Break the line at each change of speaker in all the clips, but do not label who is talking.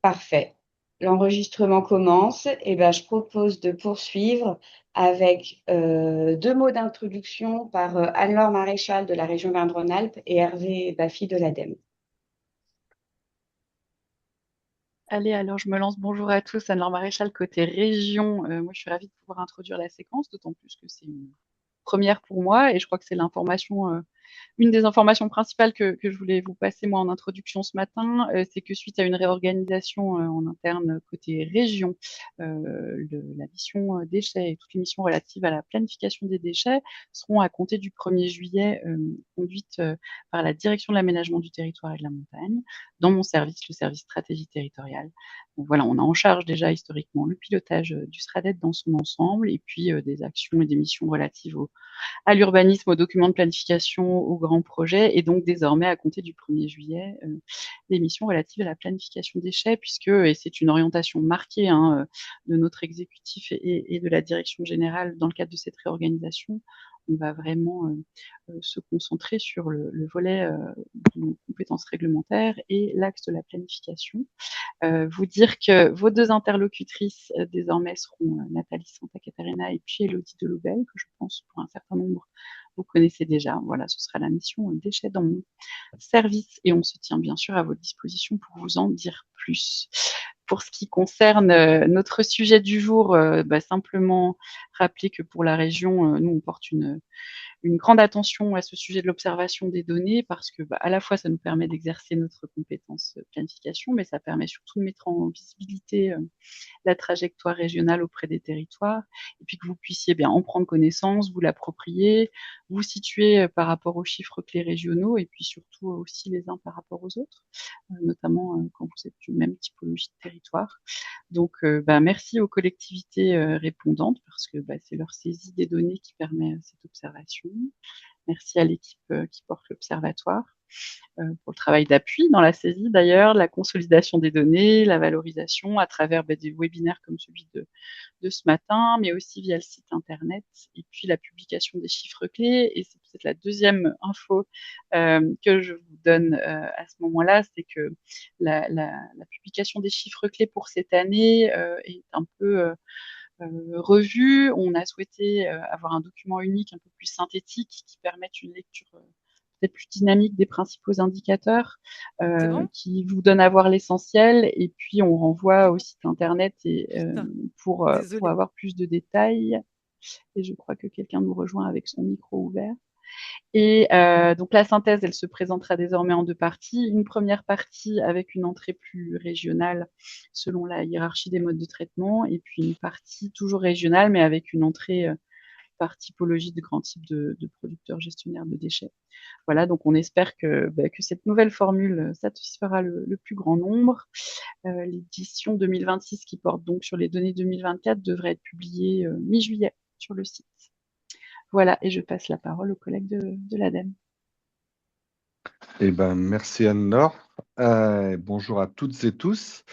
Parfait. L'enregistrement commence et ben, je propose de poursuivre avec 2 mots d'introduction par, Anne-Laure Maréchal de la région Auvergne-Rhône-Alpes et Hervé Baffy de l'ADEME.
Allez, alors je me lance. Bonjour à tous, Anne-Laure Maréchal, côté région. Moi, je suis ravie de pouvoir introduire la séquence, d'autant plus que c'est une première pour moi et je crois que c'est l'information, une des informations principales que je voulais vous passer moi en introduction ce matin, c'est que suite à une réorganisation en interne côté région, la mission déchets et toutes les missions relatives à la planification des déchets seront à compter du 1er juillet conduites par la direction de l'aménagement du territoire et de la montagne dans mon service, le service stratégie territoriale. Donc voilà, on a en charge déjà historiquement le pilotage du SRADET dans son ensemble et puis des actions et des missions relatives à l'urbanisme, aux documents de planification, aux grands projets, et donc désormais, à compter du 1er juillet, les missions relatives à la planification des déchets, puisque, et c'est une orientation marquée hein, de notre exécutif et de la direction générale dans le cadre de cette réorganisation, on va vraiment se concentrer sur le volet de nos compétences réglementaires et l'axe de la planification. Vous dire que vos deux interlocutrices désormais seront Nathalie Santa Catarina et puis Elodie Deloubel, que je pense pour un certain nombre vous connaissez déjà. Voilà, ce sera la mission déchets dans mon service et on se tient bien sûr à votre disposition pour vous en dire plus. Pour ce qui concerne notre sujet du jour, simplement rappeler que pour la région, nous on porte une grande attention à ce sujet de l'observation des données parce que à la fois ça nous permet d'exercer notre compétence planification, mais ça permet surtout de mettre en visibilité la trajectoire régionale auprès des territoires, et puis que vous puissiez bien en prendre connaissance, vous l'approprier, vous situer par rapport aux chiffres clés régionaux, et puis surtout aussi les uns par rapport aux autres, notamment quand vous êtes d'une même typologie de territoire. Donc, merci aux collectivités répondantes, parce que c'est leur saisie des données qui permet cette observation. Merci à l'équipe qui porte l'observatoire pour le travail d'appui dans la saisie d'ailleurs, la consolidation des données, la valorisation à travers des webinaires comme celui de ce matin, mais aussi via le site internet et puis la publication des chiffres clés. Et c'est peut-être la deuxième info que je vous donne à ce moment-là, c'est que la publication des chiffres clés pour cette année est un peu revue. On a souhaité avoir un document unique un peu plus synthétique qui permette une lecture peut-être plus dynamique des principaux indicateurs,
C'est bon?
qui vous donne à voir l'essentiel, et puis on renvoie
C'est
au
bon.
site internet
Putain,
pour
désolée.
avoir plus de détails. Et je crois que quelqu'un nous rejoint avec son micro ouvert. Et donc la synthèse, elle se présentera désormais en deux parties. Une première partie avec une entrée plus régionale selon la hiérarchie des modes de traitement, et puis une partie toujours régionale, mais avec une entrée par typologie de grands types de producteurs gestionnaires de déchets. Voilà, donc on espère que cette nouvelle formule satisfera le plus grand nombre. L'édition 2026, qui porte donc sur les données 2024, devrait être publiée mi-juillet sur le site. Voilà, et je passe la parole aux collègues de l'ADEME.
Eh ben, merci Anne-Laure. Bonjour à toutes et tous.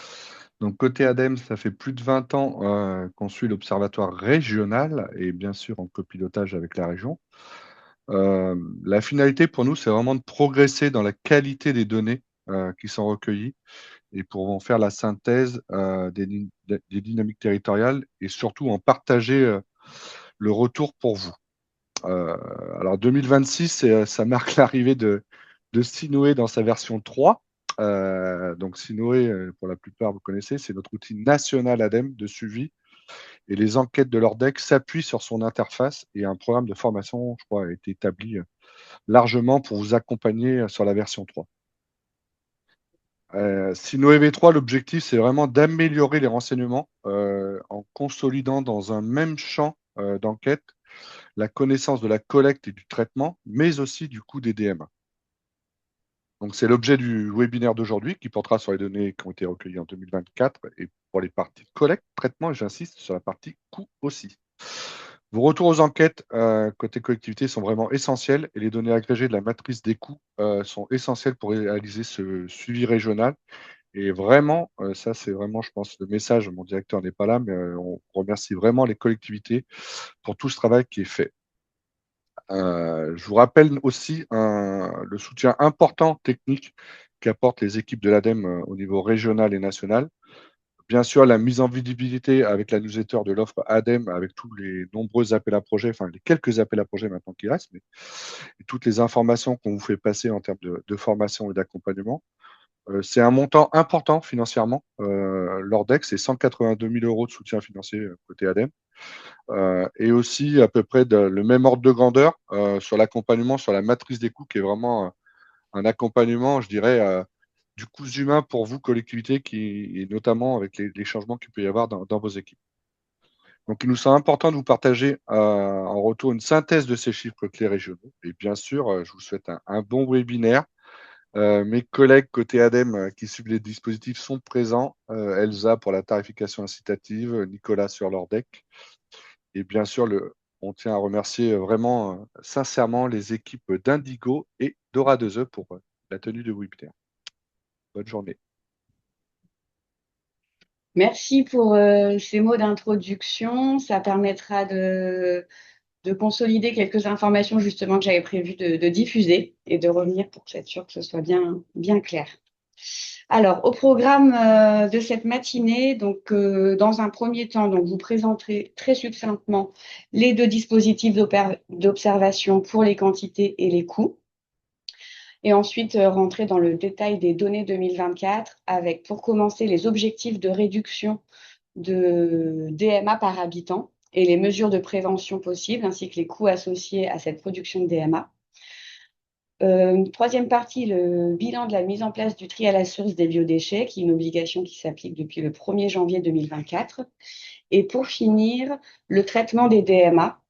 Donc, côté ADEME, ça fait plus de 20 ans qu'on suit l'observatoire régional et bien sûr en copilotage avec la région. La finalité pour nous, c'est vraiment de progresser dans la qualité des données qui sont recueillies et pour en faire la synthèse des dynamiques territoriales et surtout en partager le retour pour vous. Alors 2026, ça marque l'arrivée de Sinoé dans sa version 3. Donc Sinoé, pour la plupart, vous connaissez, c'est notre outil national ADEME de suivi. Et les enquêtes de l'ORDEC s'appuient sur son interface et un programme de formation, je crois, a été établi largement pour vous accompagner sur la version 3. Sinoé V3, l'objectif, c'est vraiment d'améliorer les renseignements en consolidant dans un même champ d'enquête la connaissance de la collecte et du traitement, mais aussi du coût des DM. Donc, c'est l'objet du webinaire d'aujourd'hui qui portera sur les données qui ont été recueillies en 2024 et pour les parties collecte, traitement, et j'insiste sur la partie coût aussi. Vos retours aux enquêtes côté collectivité sont vraiment essentiels et les données agrégées de la matrice des coûts sont essentielles pour réaliser ce suivi régional. Et vraiment, ça c'est vraiment, je pense, le message, mon directeur n'est pas là, mais on remercie vraiment les collectivités pour tout ce travail qui est fait. Je vous rappelle aussi le soutien important technique qu'apportent les équipes de l'ADEME au niveau régional et national. Bien sûr, la mise en visibilité avec la newsletter de l'offre ADEME, avec tous les nombreux appels à projets, enfin les quelques appels à projets maintenant qui restent, mais toutes les informations qu'on vous fait passer en termes de formation et d'accompagnement. C'est un montant important financièrement. L'Ordex, c'est 182 000 euros de soutien financier côté ADEME. Et aussi à peu près le même ordre de grandeur sur l'accompagnement, sur la matrice des coûts, qui est vraiment un accompagnement, je dirais, du coût humain pour vous, collectivités, et notamment avec les changements qu'il peut y avoir dans vos équipes. Donc, il nous semble important de vous partager en retour une synthèse de ces chiffres clés régionaux. Et bien sûr, je vous souhaite un bon webinaire. Mes collègues côté ADEME qui suivent les dispositifs sont présents. Elsa pour la tarification incitative, Nicolas sur l'ORDEC. Et bien sûr, on tient à remercier vraiment sincèrement les équipes d'Indigo et d'Aura 2E pour la tenue de webinaire. Bonne journée.
Merci pour ces mots d'introduction. Ça permettra de consolider quelques informations justement que j'avais prévu de diffuser et de revenir pour être sûr que ce soit bien clair. Alors, au programme de cette matinée, donc dans un premier temps, donc, vous présenterez très succinctement les deux dispositifs d'observation pour les quantités et les coûts. Et ensuite, rentrer dans le détail des données 2024 avec, pour commencer, les objectifs de réduction de DMA par habitant et les mesures de prévention possibles, ainsi que les coûts associés à cette production de DMA. Troisième partie, le bilan de la mise en place du tri à la source des biodéchets, qui est une obligation qui s'applique depuis le 1er janvier 2024. Et pour finir, le traitement des DMA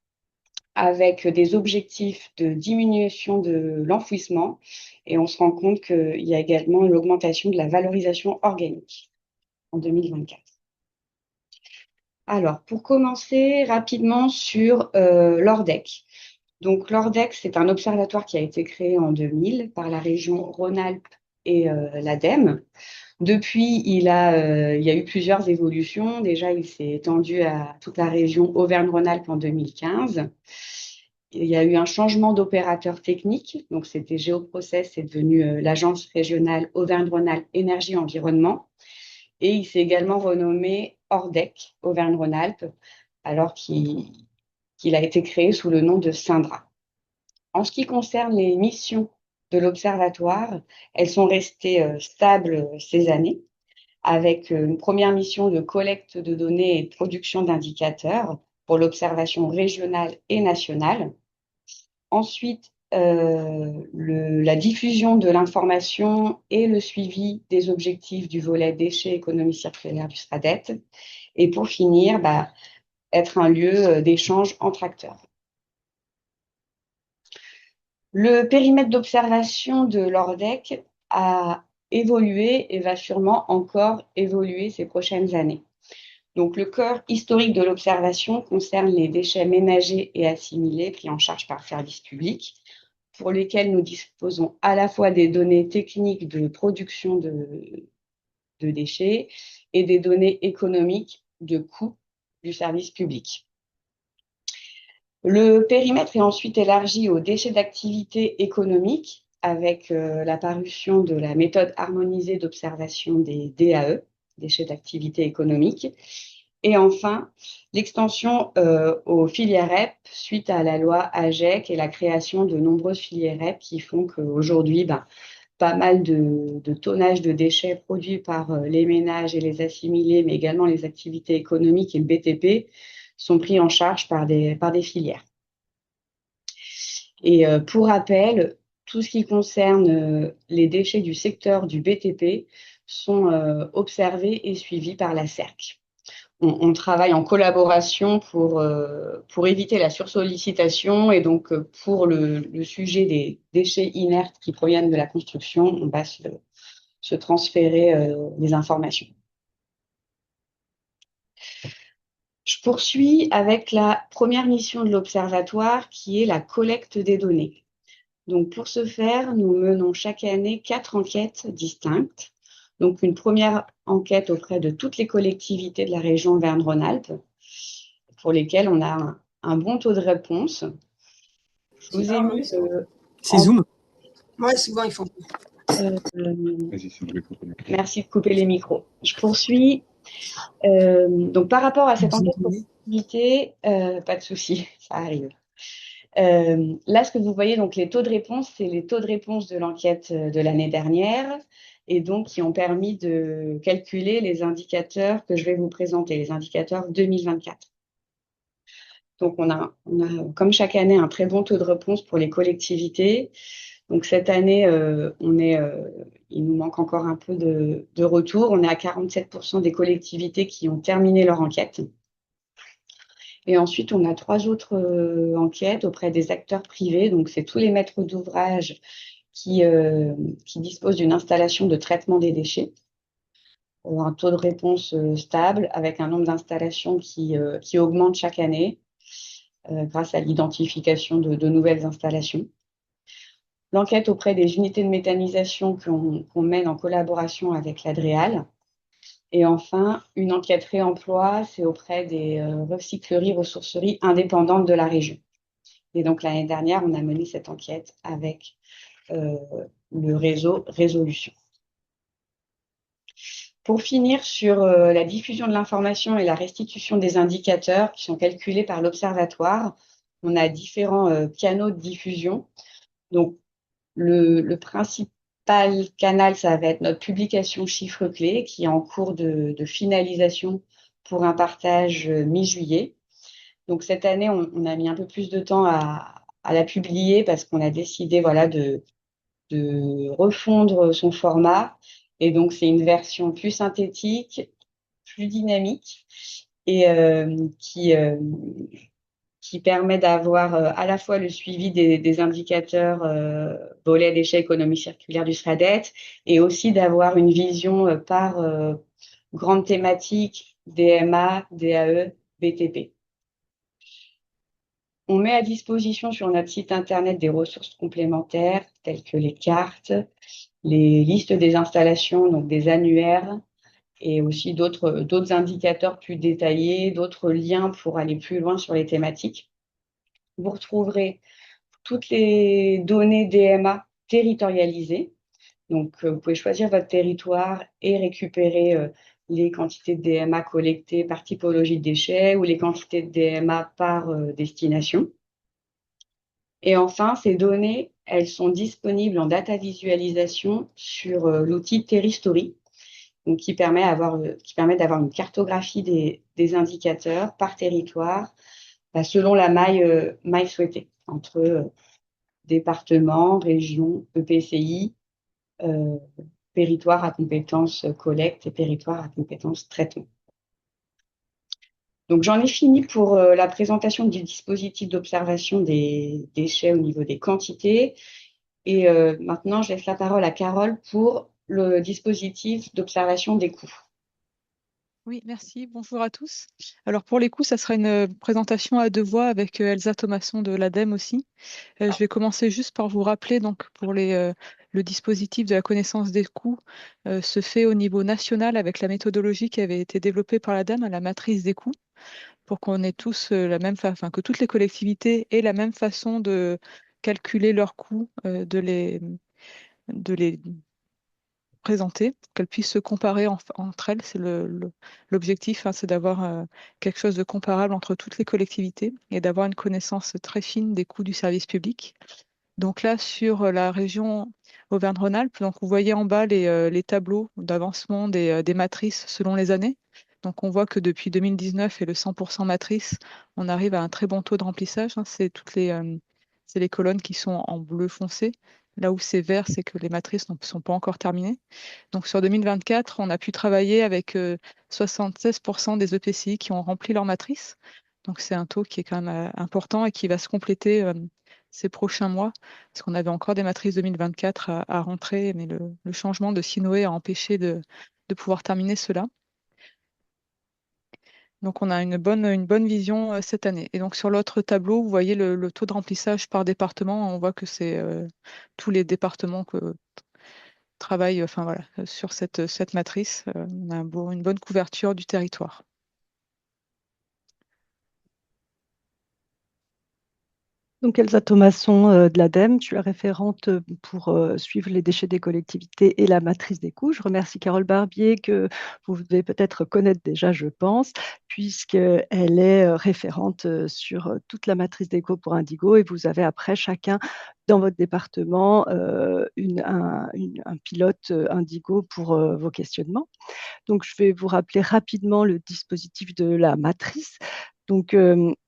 avec des objectifs de diminution de l'enfouissement. Et on se rend compte qu'il y a également l'augmentation de la valorisation organique en 2024. Alors, pour commencer rapidement sur l'ORDEC. Donc, l'ORDEC, c'est un observatoire qui a été créé en 2000 par la région Rhône-Alpes et l'ADEME. Depuis, il y a eu plusieurs évolutions. Déjà, il s'est étendu à toute la région Auvergne-Rhône-Alpes en 2015. Il y a eu un changement d'opérateur technique. Donc, c'était Géoprocess, c'est devenu l'agence régionale Auvergne-Rhône-Alpes Énergie-Environnement. Et il s'est également renommé ORDEC, Auvergne-Rhône-Alpes, alors qu'il a été créé sous le nom de Syndra. En ce qui concerne les missions de l'observatoire, elles sont restées stables ces années, avec une première mission de collecte de données et de production d'indicateurs pour l'observation régionale et nationale. Ensuite, la diffusion de l'information et le suivi des objectifs du volet déchets économie circulaire du SRADET. Et pour finir, être un lieu d'échange entre acteurs. Le périmètre d'observation de l'ORDEC a évolué et va sûrement encore évoluer ces prochaines années. Donc, le cœur historique de l'observation concerne les déchets ménagers et assimilés pris en charge par le service public, pour lesquels nous disposons à la fois des données techniques de production de déchets et des données économiques de coûts du service public. Le périmètre est ensuite élargi aux déchets d'activité économique avec la parution de la méthode harmonisée d'observation des DAE, déchets d'activité économique. Et enfin, l'extension aux filières REP suite à la loi AGEC et la création de nombreuses filières REP qui font qu'aujourd'hui, pas mal de tonnage de déchets produits par les ménages et les assimilés, mais également les activités économiques et le BTP, sont pris en charge par des filières. Et pour rappel, tout ce qui concerne les déchets du secteur du BTP sont observés et suivis par la CERC. On travaille en collaboration pour éviter la sursollicitation et donc pour le sujet des déchets inertes qui proviennent de la construction, on va se transférer les informations. Je poursuis avec la première mission de l'Observatoire qui est la collecte des données. Donc, pour ce faire, nous menons chaque année 4 enquêtes distinctes. Donc, une première enquête auprès de toutes les collectivités de la région Auvergne-Rhône-Alpes, pour lesquelles on a un bon taux de réponse. Je vous ai mis
C'est Zoom. Ouais, souvent ils font.
Vas-y, c'est le micro.
Merci de couper les micros. Je poursuis. Donc, par rapport à cette enquête proximité, pas de souci, ça arrive. Là, ce que vous voyez, donc les taux de réponse, c'est les taux de réponse de l'enquête de l'année dernière et donc qui ont permis de calculer les indicateurs que je vais vous présenter, les indicateurs 2024. Donc, on a comme chaque année un très bon taux de réponse pour les collectivités. Donc, cette année, il nous manque encore un peu de retour. On est à 47% des collectivités qui ont terminé leur enquête. Et ensuite, on a 3 autres enquêtes auprès des acteurs privés. Donc, c'est tous les maîtres d'ouvrage qui disposent d'une installation de traitement des déchets. Un taux de réponse stable avec un nombre d'installations qui augmente chaque année grâce à l'identification de nouvelles installations. L'enquête auprès des unités de méthanisation qu'on mène en collaboration avec l'Adréal. Et enfin, une enquête réemploi, c'est auprès des recycleries, ressourceries indépendantes de la région. Et donc, l'année dernière, on a mené cette enquête avec le réseau Résolution. Pour finir sur la diffusion de l'information et la restitution des indicateurs qui sont calculés par l'Observatoire, on a différents canaux de diffusion. Donc, le principal canal, ça va être notre publication chiffre clé qui est en cours de finalisation pour un partage mi-juillet. Donc cette année, on a mis un peu plus de temps à la publier parce qu'on a décidé de refondre son format. Et donc c'est une version plus synthétique, plus dynamique et qui permet d'avoir à la fois le suivi des indicateurs volet déchets économie circulaire du SRADET et aussi d'avoir une vision par grande thématique DMA, DAE, BTP. On met à disposition sur notre site internet des ressources complémentaires telles que les cartes, les listes des installations, donc des annuaires, et aussi d'autres indicateurs plus détaillés, d'autres liens pour aller plus loin sur les thématiques. Vous retrouverez toutes les données DMA territorialisées. Donc, vous pouvez choisir votre territoire et récupérer les quantités de DMA collectées par typologie de déchets ou les quantités de DMA par destination. Et enfin, ces données, elles sont disponibles en data visualisation sur l'outil Terristory, donc qui permet d'avoir une cartographie des indicateurs par territoire, selon la maille souhaitée entre département, région, EPCI, territoire à compétence collecte et territoire à compétence traitement. Donc j'en ai fini pour la présentation du dispositif d'observation des déchets au niveau des quantités. Et maintenant, je laisse la parole à Carole pour le dispositif d'observation des coûts.
Oui, merci. Bonjour à tous. Alors pour les coûts, ça sera une présentation à 2 voix avec Elsa Thomasson de l'ADEME aussi. Je vais commencer juste par vous rappeler donc pour le dispositif de la connaissance des coûts se fait au niveau national avec la méthodologie qui avait été développée par l'ADEME, la matrice des coûts, pour qu'on ait tous la même enfin que toutes les collectivités aient la même façon de calculer leurs coûts, de les présenter, qu'elles puissent se comparer entre elles. C'est l'objectif, hein, c'est d'avoir quelque chose de comparable entre toutes les collectivités et d'avoir une connaissance très fine des coûts du service public. Donc là, sur la région Auvergne-Rhône-Alpes, donc vous voyez en bas les tableaux d'avancement des matrices selon les années. Donc on voit que depuis 2019 et le 100% matrice, on arrive à un très bon taux de remplissage, hein. C'est les colonnes qui sont en bleu foncé. Là où c'est vert, c'est que les matrices ne sont pas encore terminées. Donc sur 2024, on a pu travailler avec 76% des EPCI qui ont rempli leur matrice. Donc c'est un taux qui est quand même important et qui va se compléter ces prochains mois, parce qu'on avait encore des matrices 2024 à rentrer, mais le changement de Sinoé a empêché de pouvoir terminer cela. Donc on a une bonne vision cette année. Et donc sur l'autre tableau, vous voyez le taux de remplissage par département. On voit que c'est tous les départements que travaillent enfin, voilà, sur cette matrice. On a une bonne couverture du territoire.
Donc, Elsa Thomasson de l'ADEME, tu es référente pour suivre les déchets des collectivités et la matrice des coûts. Je remercie Carole Barbier, que vous devez peut-être connaître déjà, je pense, puisqu'elle est référente sur toute la matrice des coûts pour Indigo, et vous avez après chacun dans votre département un pilote Indigo pour vos questionnements. Donc, je vais vous rappeler rapidement le dispositif de la matrice. Donc,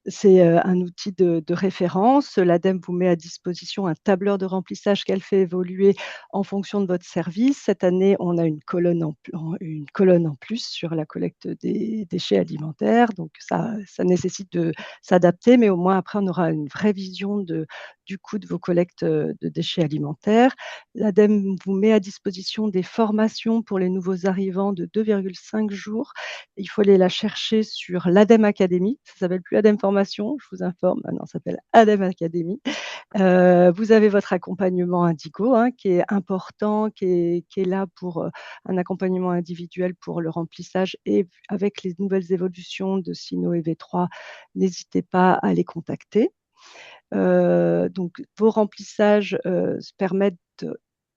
c'est un outil de référence. L'ADEME vous met à disposition un tableur de remplissage qu'elle fait évoluer en fonction de votre service. Cette année, on a une colonne en plus sur la collecte des déchets alimentaires. Donc, ça nécessite de s'adapter, mais au moins après, on aura une vraie vision du coût de vos collectes de déchets alimentaires. L'ADEME vous met à disposition des formations pour les nouveaux arrivants de 2,5 jours. Il faut aller la chercher sur l'ADEME Academy. Ça ne s'appelle plus ADEME Formation, je vous informe. Maintenant, ça s'appelle ADEME Academy. Vous avez votre accompagnement Indigo, qui est important, qui est là pour un accompagnement individuel pour le remplissage. Et avec les nouvelles évolutions de Sino et V3, n'hésitez pas à les contacter. Donc, vos remplissages permettent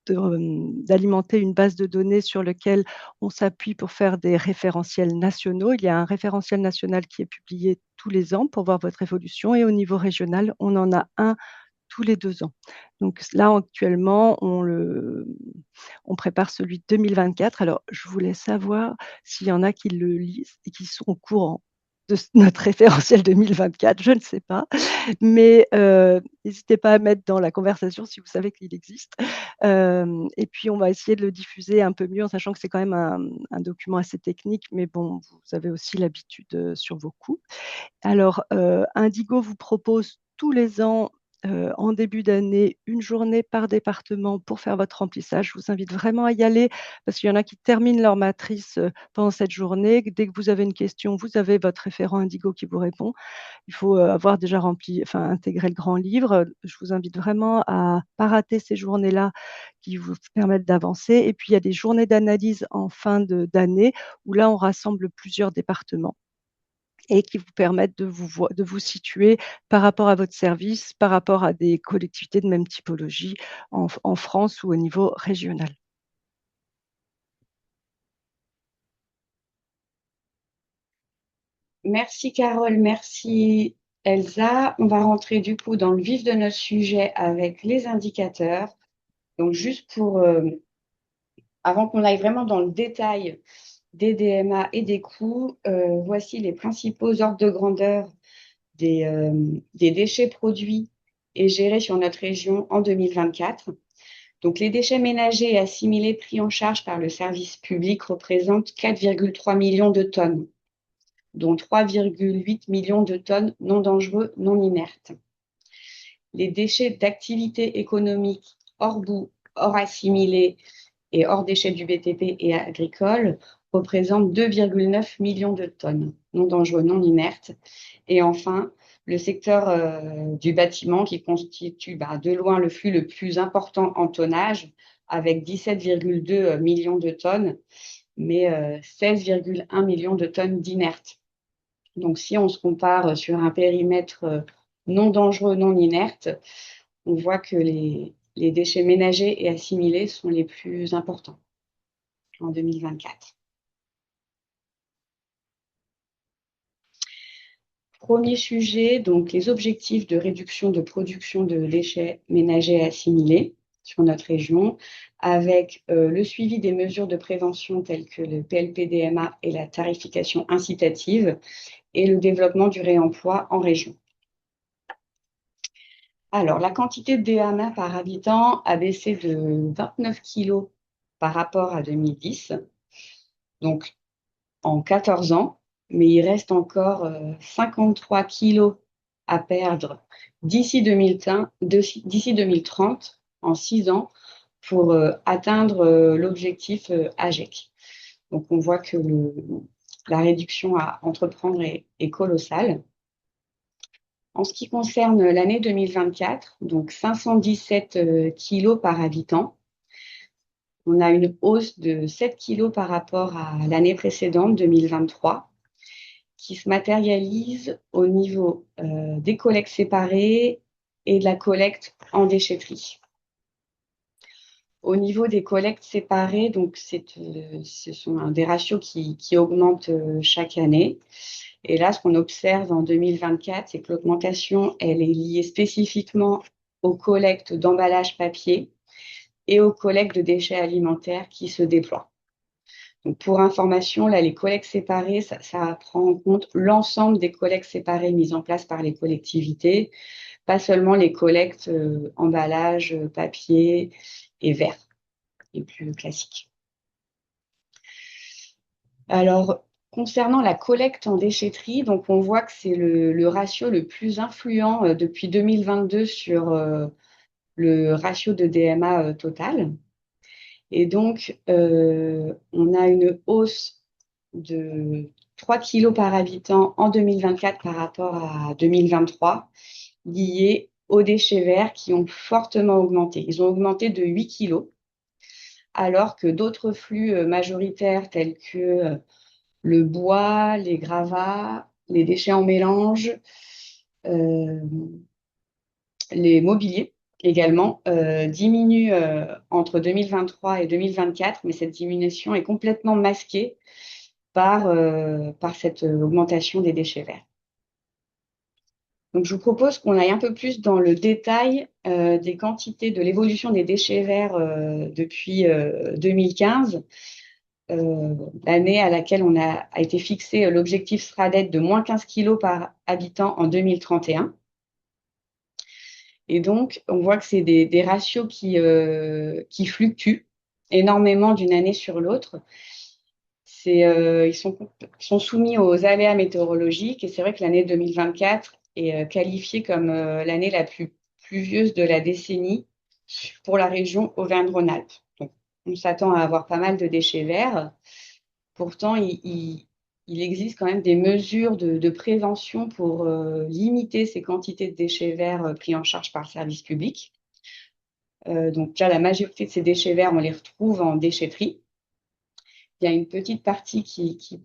d'alimenter une base de données sur laquelle on s'appuie pour faire des référentiels nationaux. Il y a un référentiel national qui est publié tous les ans pour voir votre évolution, et au niveau régional, on en a un tous les 2 ans. Donc là, actuellement, on prépare celui de 2024. Alors, je voulais savoir s'il y en a qui le lisent et qui sont au courant de notre référentiel 2024, je ne sais pas, mais n'hésitez pas à mettre dans la conversation si vous savez qu'il existe. Et puis, on va essayer de le diffuser un peu mieux, en sachant que c'est quand même un document assez technique, mais bon, vous avez aussi l'habitude sur vos coûts. Alors, Indigo vous propose tous les ans, en début d'année, une journée par département pour faire votre remplissage. Je vous invite vraiment à y aller, parce qu'il y en a qui terminent leur matrice pendant cette journée. Dès que vous avez une question, vous avez votre référent Indigo qui vous répond. Il faut avoir déjà intégré le grand livre. Je vous invite vraiment à ne pas rater ces journées-là qui vous permettent d'avancer. Et puis, il y a des journées d'analyse en fin d'année où là, on rassemble plusieurs départements et qui vous permettent de vous situer par rapport à votre service, par rapport à des collectivités de même typologie en France ou au niveau régional.
Merci Carole, merci Elsa. On va rentrer du coup dans le vif de notre sujet avec les indicateurs. Donc juste avant qu'on aille vraiment dans le détail des DMA et des coûts, voici les principaux ordres de grandeur des déchets produits et gérés sur notre région en 2024. Donc, les déchets ménagers et assimilés pris en charge par le service public représentent 4,3 millions de tonnes, dont 3,8 millions de tonnes non dangereux, non inertes. Les déchets d'activité économique hors bout, hors assimilés et hors déchets du BTP et agricole représentent 2,9 millions de tonnes, non dangereux, non inertes. Et enfin, le secteur du bâtiment qui constitue de loin le flux le plus important en tonnage, avec 17,2 millions de tonnes, mais 16,1 millions de tonnes d'inertes. Donc, si on se compare sur un périmètre non dangereux, non inerte, on voit que les déchets ménagers et assimilés sont les plus importants en 2024. Premier sujet, donc les objectifs de réduction de production de déchets ménagers et assimilés sur notre région, avec le suivi des mesures de prévention telles que le PLP-DMA et la tarification incitative, et le développement du réemploi en région. Alors, la quantité de DMA par habitant a baissé de 29 kg par rapport à 2010, donc en 14 ans, mais il reste encore 53 kg à perdre d'ici 2030, en 6 ans, pour atteindre l'objectif AGEC. Donc, on voit que la réduction à entreprendre est colossale. En ce qui concerne l'année 2024, donc 517 kg par habitant, on a une hausse de 7 kg par rapport à l'année précédente, 2023, qui se matérialise au niveau des collectes séparées et de la collecte en déchetterie. Au niveau des collectes séparées, donc ce sont des ratios qui augmentent chaque année. Et là, ce qu'on observe en 2024, c'est que l'augmentation, elle est liée spécifiquement aux collectes d'emballage papier et aux collectes de déchets alimentaires qui se déploient. Donc, pour information, là, les collectes séparées, ça prend en compte l'ensemble des collectes séparées mises en place par les collectivités, pas seulement les collectes emballage, papier et verre, les plus classiques. Alors, concernant la collecte en déchetterie, donc on voit que c'est le ratio le plus influent depuis 2022 sur le ratio de DMA total. Et donc, on a une hausse de 3 kg par habitant en 2024 par rapport à 2023, liée aux déchets verts qui ont fortement augmenté. Ils ont augmenté de 8 kg, alors que d'autres flux majoritaires tels que le bois, les gravats, les déchets en mélange, les mobiliers également diminuent entre 2023 et 2024, mais cette diminution est complètement masquée par cette augmentation des déchets verts. Donc, je vous propose qu'on aille un peu plus dans le détail des quantités de l'évolution des déchets verts depuis 2015. L'année à laquelle a été fixé l'objectif SRADET de moins 15 kg par habitant en 2031. Et donc, on voit que c'est des ratios qui fluctuent énormément d'une année sur l'autre. Ils sont soumis aux aléas météorologiques et c'est vrai que l'année 2024 est qualifiée comme l'année la plus pluvieuse de la décennie pour la région Auvergne-Rhône-Alpes. Donc, on s'attend à avoir pas mal de déchets verts. Pourtant, il existe quand même des mesures de prévention pour limiter ces quantités de déchets verts pris en charge par le service public. Donc, déjà, la majorité de ces déchets verts, on les retrouve en déchetterie. Il y a une petite partie qui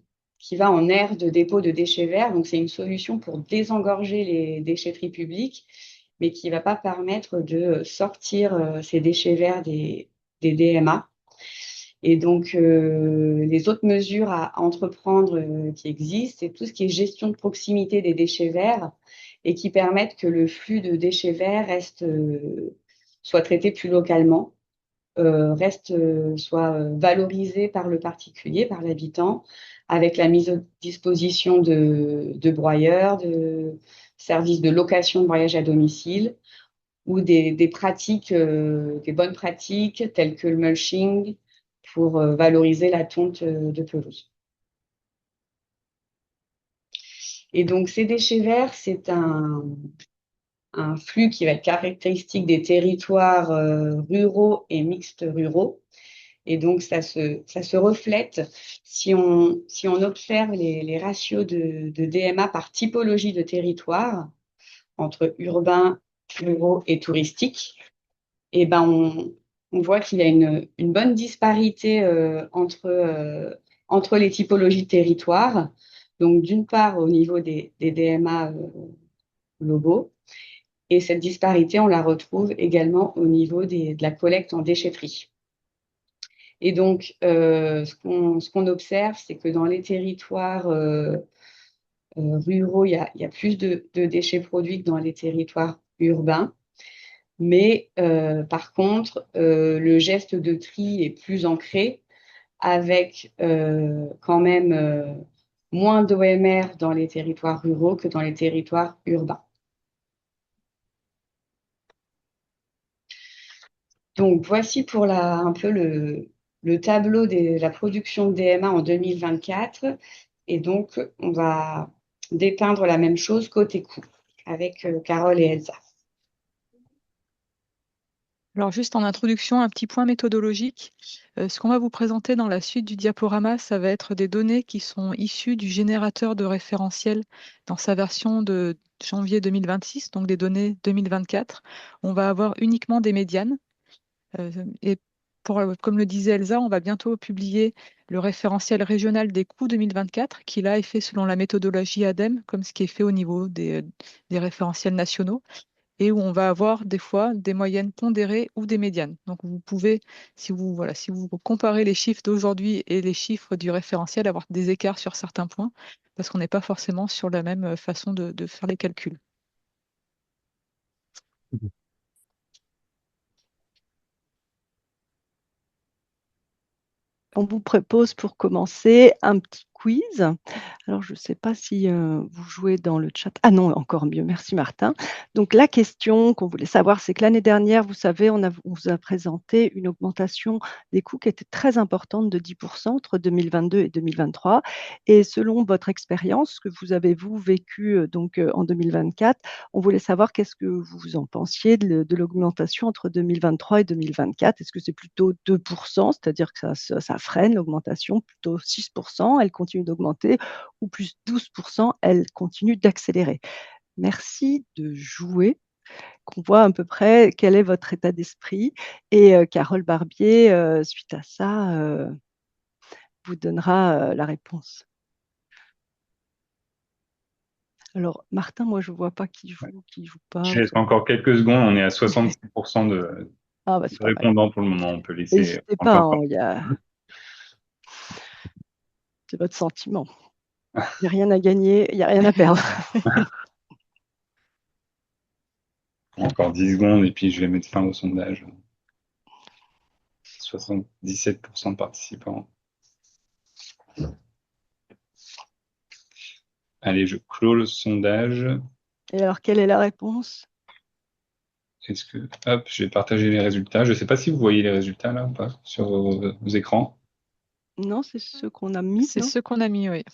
va en aire de dépôt de déchets verts. Donc, c'est une solution pour désengorger les déchetteries publiques, mais qui ne va pas permettre de sortir ces déchets verts des DMA. Et donc, les autres mesures à entreprendre qui existent, c'est tout ce qui est gestion de proximité des déchets verts et qui permettent que le flux de déchets verts soit traité plus localement, soit valorisé par le particulier, par l'habitant, avec la mise à disposition de broyeurs, de services de location de broyage à domicile ou des pratiques, des bonnes pratiques telles que le mulching, pour valoriser la tonte de pelouse. Et donc, ces déchets verts, c'est un flux qui va être caractéristique des territoires ruraux et mixtes ruraux. Et donc, ça se reflète si on observe les ratios de DMA par typologie de territoire, entre urbains, ruraux et touristiques. Et ben, on voit qu'il y a une bonne disparité entre les typologies de territoire. Donc, d'une part, au niveau des DMA globaux, et cette disparité, on la retrouve également au niveau de la collecte en déchetterie. Et donc, ce qu'on observe, c'est que dans les territoires ruraux, il y a plus de déchets produits que dans les territoires urbains. Mais par contre, le geste de tri est plus ancré avec quand même moins d'OMR dans les territoires ruraux que dans les territoires urbains. Donc, voici pour un peu le tableau de la production de DMA en 2024. Et donc, on va dépeindre la même chose côté coût avec Carole et Elsa.
Alors juste en introduction, un petit point méthodologique. Ce qu'on va vous présenter dans la suite du diaporama, ça va être des données qui sont issues du générateur de référentiel dans sa version de janvier 2026, donc des données 2024. On va avoir uniquement des médianes. Et comme le disait Elsa, on va bientôt publier le référentiel régional des coûts 2024, qui là est fait selon la méthodologie ADEME, comme ce qui est fait au niveau des référentiels nationaux. et où on va avoir des fois des moyennes pondérées ou des médianes. Donc vous pouvez, si vous comparez les chiffres d'aujourd'hui et les chiffres du référentiel, avoir des écarts sur certains points, parce qu'on n'est pas forcément sur la même façon de faire les calculs.
On vous propose pour commencer un petit quiz. Alors, je ne sais pas si vous jouez dans le chat. Ah non, encore mieux. Merci Martin. Donc, la question qu'on voulait savoir, c'est que l'année dernière, vous savez, on vous a présenté une augmentation des coûts qui était très importante de 10% entre 2022 et 2023. Et selon votre expérience que vous avez, vous, vécu en 2024, on voulait savoir qu'est-ce que vous en pensiez de l'augmentation entre 2023 et 2024. Est-ce que c'est plutôt 2%, c'est-à-dire que ça freine l'augmentation, plutôt 6%, elle continue d'augmenter, ou plus 12%, elle continue d'accélérer? Merci de jouer, qu'on voit à peu près quel est votre état d'esprit. Et Carole Barbier, suite à ça, vous donnera la réponse. Alors, Martin, moi, je ne vois pas qui joue pas.
Je laisse encore quelques secondes. On est à 66% de
Ah, bah, c'est pas mal.
répondants pour le moment. On peut laisser
N'hésitez pas,
encore.
c'est votre sentiment. Il n'y a rien à gagner, il n'y a rien à perdre.
Encore 10 secondes et puis je vais mettre fin au sondage. 77% de participants. Allez, je clôt le sondage.
Et alors, quelle est la réponse?
Est-ce que, hop, je vais partager les résultats. Je ne sais pas si vous voyez les résultats là ou pas sur vos écrans.
Non, c'est ceux qu'on a mis.
C'est
non
ceux qu'on a mis, oui.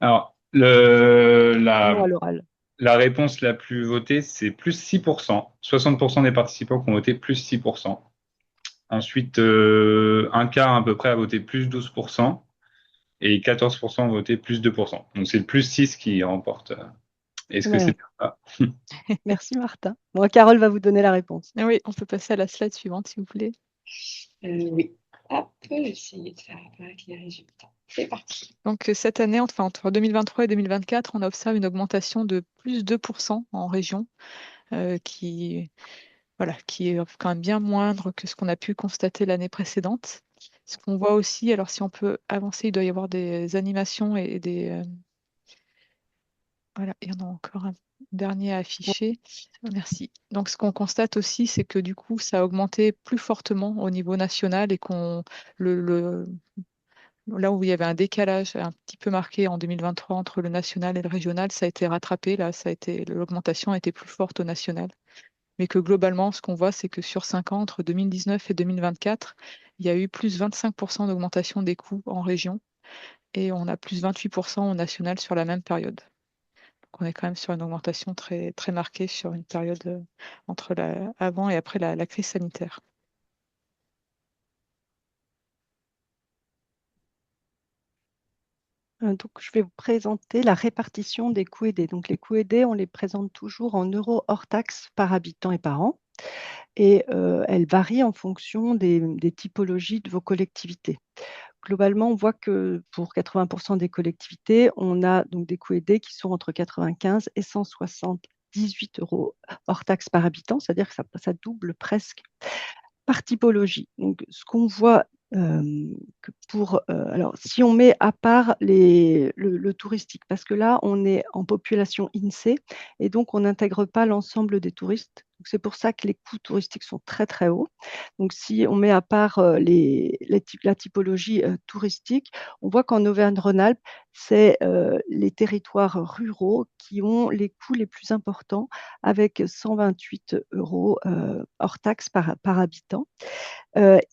Alors,
Non, à l'oral.
la réponse la plus votée, c'est plus 6%. 60% des participants qui ont voté plus 6%. Ensuite, un quart à peu près a voté plus 12%. Et 14% ont voté plus 2%. Donc c'est le plus 6 qui remporte. Est-ce que
Ouais.
c'est bien ça?
Merci Martin. Bon, Carole va vous donner la réponse.
Ah oui, on peut passer à la slide suivante, s'il vous plaît.
Oui. Hop, j'essaie de faire apparaître les résultats. C'est parti.
Donc cette année, enfin, entre 2023 et 2024, on observe une augmentation de plus 2% en région, qui est quand même bien moindre que ce qu'on a pu constater l'année précédente. Ce qu'on voit aussi, alors si on peut avancer, il doit y avoir des animations et des... voilà, il y en a encore un dernier à afficher. Merci. Donc ce qu'on constate aussi, c'est que du coup, ça a augmenté plus fortement au niveau national et là où il y avait un décalage un petit peu marqué en 2023 entre le national et le régional, ça a été rattrapé. Là, l'augmentation a été plus forte au national. Mais que globalement, ce qu'on voit, c'est que sur 5 ans, entre 2019 et 2024, il y a eu plus 25% d'augmentation des coûts en région et on a plus 28% au national sur la même période. Donc on est quand même sur une augmentation très, très marquée sur une période entre avant et après la crise sanitaire.
Donc, je vais vous présenter la répartition des coûts aidés. Donc, les coûts aidés, on les présente toujours en euros hors taxes par habitant et par an. Et elles varient en fonction des typologies de vos collectivités. Globalement, on voit que pour 80% des collectivités, on a donc des coûts aidés qui sont entre 95 et 178 euros hors taxes par habitant, c'est-à-dire que ça double presque par typologie. Donc, ce qu'on voit que alors, si on met à part le touristique, parce que là, on est en population INSEE et donc on n'intègre pas l'ensemble des touristes. Donc, c'est pour ça que les coûts touristiques sont très, très hauts. Donc, si on met à part la typologie touristique, on voit qu'en Auvergne-Rhône-Alpes, c'est les territoires ruraux qui ont les coûts les plus importants avec 128 euros hors taxes par habitant.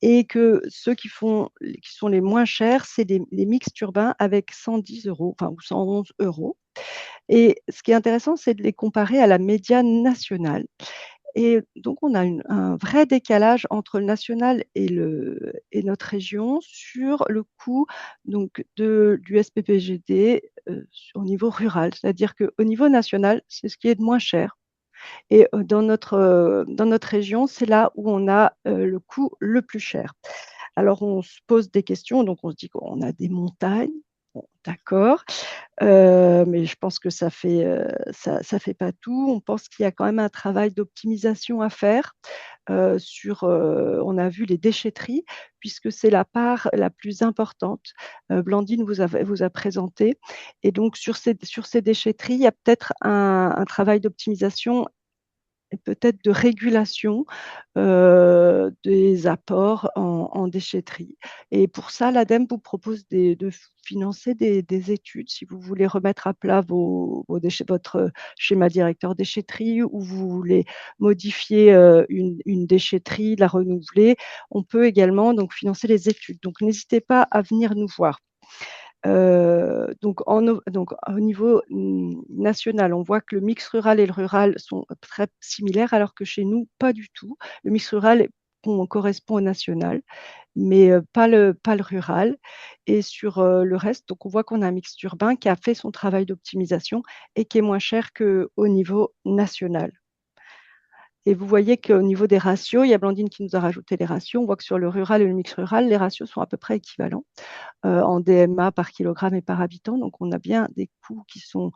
Et que ceux qui sont les moins chers, c'est les mixtes urbains avec 110 euros, enfin, ou 111 euros. Et ce qui est intéressant, c'est de les comparer à la médiane nationale. Et donc, on a un vrai décalage entre le national et notre région sur le coût donc, du SPPGD au niveau rural. C'est-à-dire qu'au niveau national, c'est ce qui est de moins cher. Et dans notre région, c'est là où on a le coût le plus cher. Alors, on se pose des questions, donc on se dit qu'on a des montagnes, Bon, d'accord. Mais je pense que ça fait, ça fait pas tout. On pense qu'il y a quand même un travail d'optimisation à faire sur, on a vu les déchetteries, puisque c'est la part la plus importante. Blandine vous a présenté, et donc sur ces déchetteries, il y a peut-être un travail d'optimisation et peut-être de régulation des apports en déchetterie. Et pour ça, l'ADEME vous propose de financer des études si vous voulez remettre à plat votre schéma directeur déchetterie, ou vous voulez modifier une déchetterie, la renouveler. On peut également donc financer les études. Donc n'hésitez pas à venir nous voir. Donc au niveau national, on voit que le mix rural et le rural sont très similaires, alors que chez nous, pas du tout. Le mix rural correspond au national, mais pas le rural. Et sur le reste, donc on voit qu'on a un mix urbain qui a fait son travail d'optimisation et qui est moins cher qu'au niveau national. Et vous voyez qu'au niveau des ratios, il y a Blandine qui nous a rajouté les ratios. On voit que sur le rural et le mix rural, les ratios sont à peu près équivalents en DMA par kilogramme et par habitant. Donc, on a bien des coûts qui sont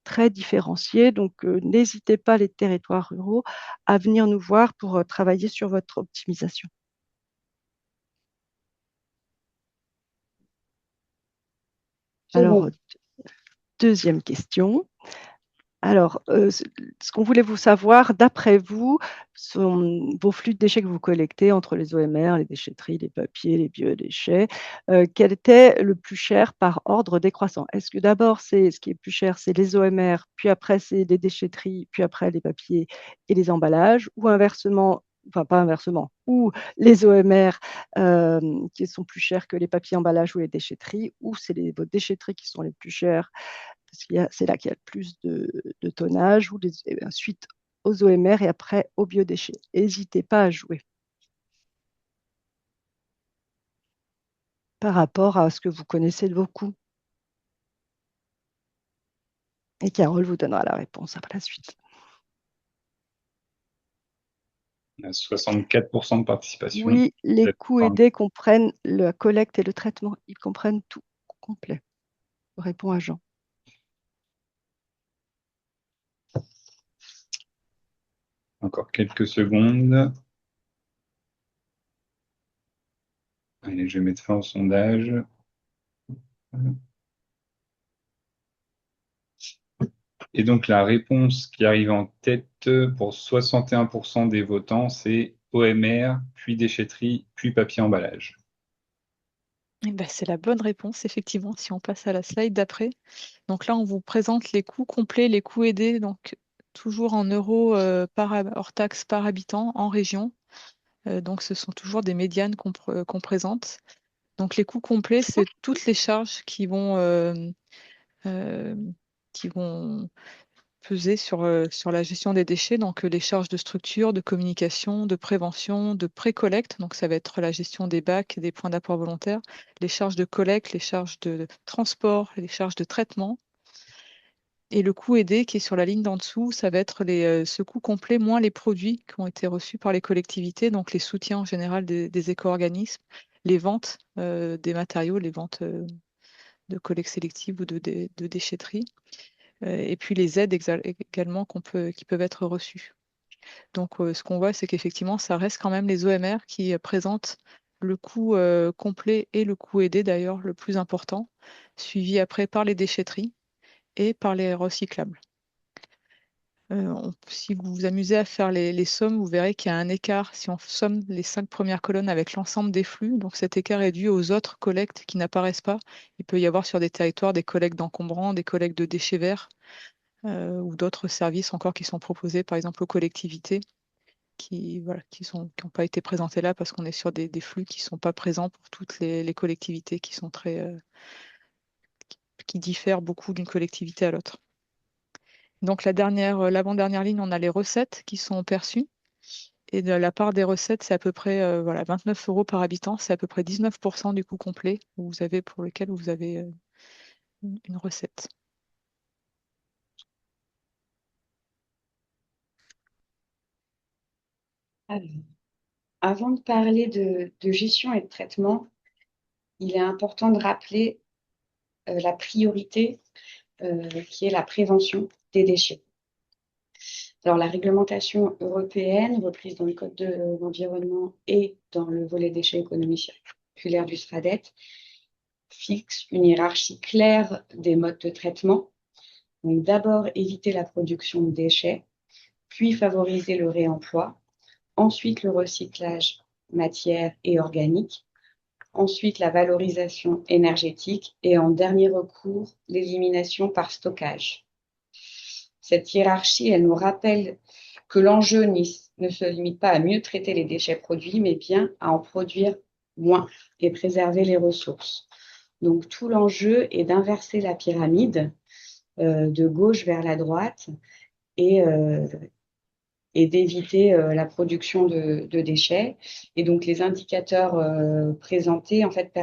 très différenciés. Donc, n'hésitez pas, les territoires ruraux, à venir nous voir pour travailler sur votre optimisation.
C'est
Alors,
bon.
deuxième question. Alors, ce qu'on voulait vous savoir, d'après vous, vos flux de déchets que vous collectez entre les OMR, les déchetteries, les papiers, les biodéchets, quel était le plus cher par ordre décroissant? Est-ce que d'abord, ce qui est plus cher, c'est les OMR, puis après, c'est les déchetteries, puis après, les papiers et les emballages, ou inversement, enfin pas inversement, ou les OMR qui sont plus chers que les papiers, emballages ou les déchetteries, ou c'est vos déchetteries qui sont les plus chères parce que c'est là qu'il y a le plus de tonnage, ou ensuite aux OMR et après aux biodéchets. N'hésitez pas à jouer par rapport à ce que vous connaissez de vos coûts. Et Carole vous donnera la réponse après la suite.
On a 64% de participation.
Oui, les coûts aidés comprennent la collecte et le traitement. Ils comprennent tout complet. Je réponds à Jean.
Encore quelques secondes. Allez, je vais mettre fin au sondage. Et donc, la réponse qui arrive en tête pour 61% des votants, c'est OMR, puis déchetterie, puis papier emballage.
Eh ben, c'est la bonne réponse, effectivement, si on passe à la slide d'après. Donc là, on vous présente les coûts complets, les coûts aidés, donc toujours en euros hors taxe par habitant en région. Donc ce sont toujours des médianes qu'on présente. Donc les coûts complets, c'est toutes les charges euh, qui vont peser sur la gestion des déchets, donc les charges de structure, de communication, de prévention, de pré-collecte, donc ça va être la gestion des bacs, des points d'apport volontaires, les charges de collecte, les charges de transport, les charges de traitement. Et le coût aidé qui est sur la ligne d'en dessous, ça va être ce coût complet moins les produits qui ont été reçus par les collectivités, donc les soutiens en général des éco-organismes, les ventes des matériaux, les ventes de collecte sélective ou de déchetterie, et puis les aides également qui peuvent être reçues. Donc ce qu'on voit, c'est qu'effectivement, ça reste quand même les OMR qui présentent le coût complet et le coût aidé d'ailleurs le plus important, suivi après par les déchetteries et par les recyclables. Si vous vous amusez à faire les sommes, vous verrez qu'il y a un écart si on somme les 5 premières colonnes avec l'ensemble des flux. Donc cet écart est dû aux autres collectes qui n'apparaissent pas. Il peut y avoir sur des territoires des collectes d'encombrants, des collectes de déchets verts ou d'autres services encore qui sont proposés, par exemple aux collectivités, qui n'ont pas été présentés là parce qu'on est sur des flux qui ne sont pas présents pour toutes les collectivités qui sont qui diffèrent beaucoup d'une collectivité à l'autre. Donc l'avant-dernière ligne, on a les recettes qui sont perçues. Et de la part des recettes, c'est à peu près 29 euros par habitant, c'est à peu près 19% du coût complet pour lequel vous avez une recette.
Alors, avant de parler de gestion et de traitement, il est important de rappeler la priorité qui est la prévention des déchets. Alors, la réglementation européenne, reprise dans le Code de l'environnement et dans le volet déchets économie circulaire du SRADET, fixe une hiérarchie claire des modes de traitement. Donc, d'abord, éviter la production de déchets, puis favoriser le réemploi, ensuite le recyclage matière et organique, ensuite la valorisation énergétique et en dernier recours, l'élimination par stockage. Cette hiérarchie, elle nous rappelle que l'enjeu ne se limite pas à mieux traiter les déchets produits, mais bien à en produire moins et préserver les ressources. Donc tout l'enjeu est d'inverser la pyramide de gauche vers la droite et d'éviter la production de déchets. Et donc les indicateurs présentés en fait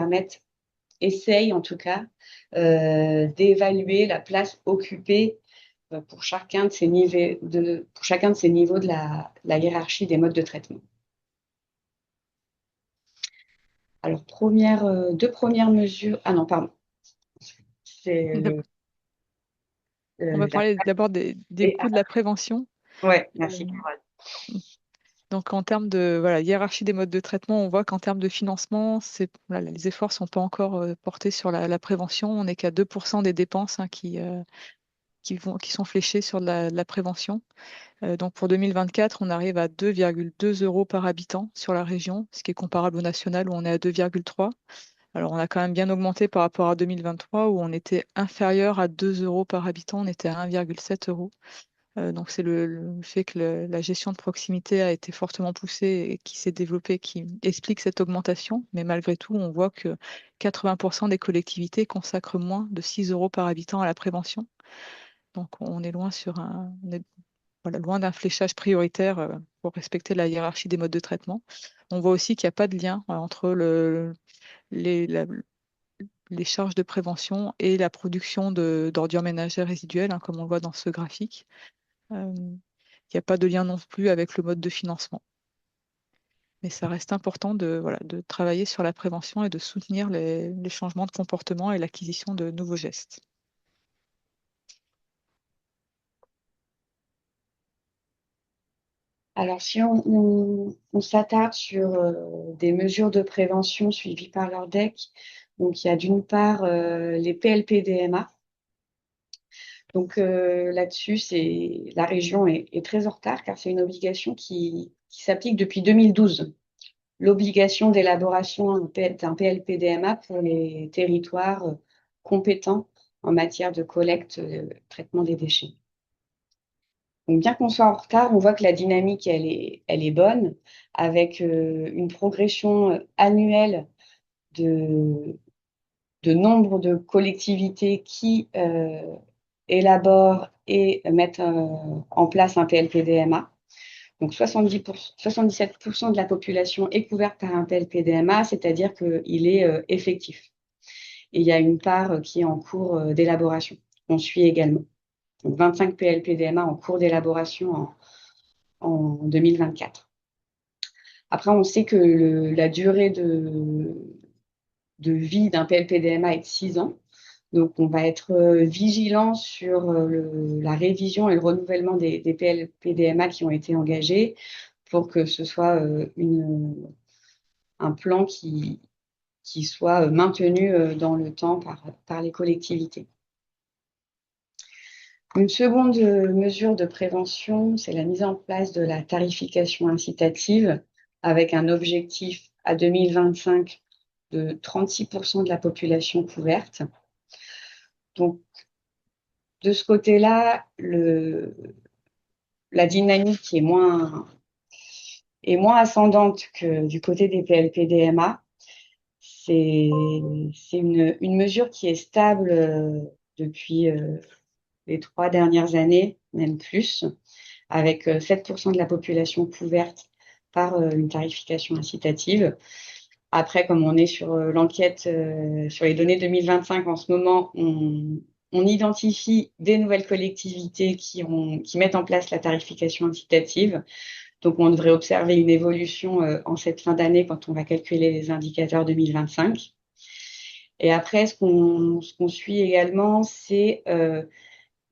essayent en tout cas d'évaluer la place occupée pour chacun de ces niveaux de la hiérarchie des modes de traitement. Alors, deux premières mesures. Ah non, pardon.
On va parler d'abord des coûts de la prévention.
Oui, merci.
Donc, en termes de hiérarchie des modes de traitement, on voit qu'en termes de financement, les efforts ne sont pas encore portés sur la prévention. On n'est qu'à 2% des dépenses qui sont fléchées sur de la prévention. Donc, pour 2024, on arrive à 2,2 euros par habitant sur la région, ce qui est comparable au national où on est à 2,3. Alors, on a quand même bien augmenté par rapport à 2023 où on était inférieur à 2 euros par habitant, on était à 1,7 euros. Donc, c'est le fait que la gestion de proximité a été fortement poussée et qui s'est développée qui explique cette augmentation. Mais malgré tout, on voit que 80% des collectivités consacrent moins de 6 euros par habitant à la prévention. Donc, on est loin loin d'un fléchage prioritaire pour respecter la hiérarchie des modes de traitement. On voit aussi qu'il n'y a pas de lien entre les charges de prévention et la production d'ordures ménagères résiduelles, comme on le voit dans ce graphique. Il n'y a pas de lien non plus avec le mode de financement. Mais ça reste important de travailler sur la prévention et de soutenir les changements de comportement et l'acquisition de nouveaux gestes.
Alors, si on s'attarde sur des mesures de prévention suivies par l'ORDEC, donc il y a d'une part les PLPDMA. Donc là-dessus, la région est très en retard car c'est une obligation qui s'applique depuis 2012. L'obligation d'élaboration d'un PLPDMA pour les territoires compétents en matière de collecte, traitement des déchets. Donc, bien qu'on soit en retard, on voit que la dynamique, elle est bonne, avec une progression annuelle de nombre de collectivités qui élaborent et mettent en place un PLPDMA. Donc 77% de la population est couverte par un PLPDMA, c'est-à-dire qu'il est effectif. Et il y a une part qui est en cours d'élaboration. On suit également. Donc 25 PLPDMA en cours d'élaboration en 2024. Après, on sait que la durée de vie d'un PLPDMA est de 6 ans. Donc, on va être vigilant sur la révision et le renouvellement des PLPDMA qui ont été engagés pour que ce soit un plan qui soit maintenu dans le temps par les collectivités. Une seconde mesure de prévention, c'est la mise en place de la tarification incitative avec un objectif à 2025 de 36% de la population couverte. Donc, de ce côté-là, la dynamique est moins ascendante que du côté des PLPDMA. C'est une mesure qui est stable depuis les 3 dernières années, même plus, avec 7% de la population couverte par une tarification incitative. Après, comme on est sur l'enquête sur les données 2025 en ce moment, on identifie des nouvelles collectivités qui mettent en place la tarification incitative. Donc, on devrait observer une évolution en cette fin d'année quand on va calculer les indicateurs 2025. Et après, ce qu'on suit également, c'est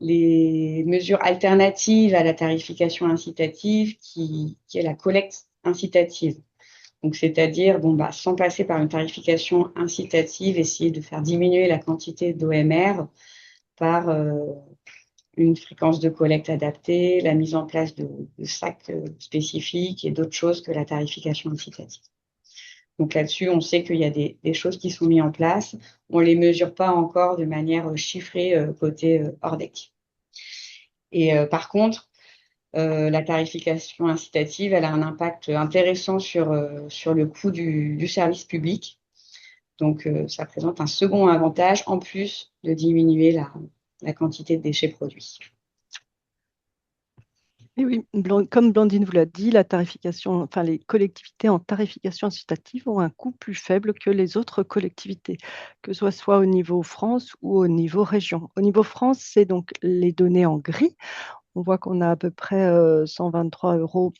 les mesures alternatives à la tarification incitative, qui est la collecte incitative. Donc, c'est-à-dire, sans passer par une tarification incitative, essayer de faire diminuer la quantité d'OMR par une fréquence de collecte adaptée, la mise en place de sacs spécifiques et d'autres choses que la tarification incitative. Donc là-dessus, on sait qu'il y a des choses qui sont mises en place. On ne les mesure pas encore de manière chiffrée côté Ordec. Et par contre, la tarification incitative, elle a un impact intéressant sur le coût du service public. Donc, ça présente un second avantage en plus de diminuer la quantité de déchets produits.
Et oui, comme Blandine vous l'a dit, la tarification, enfin, les collectivités en tarification incitative ont un coût plus faible que les autres collectivités, que ce soit au niveau France ou au niveau région. Au niveau France, c'est donc les données en gris. On voit qu'on a à peu près 123 euros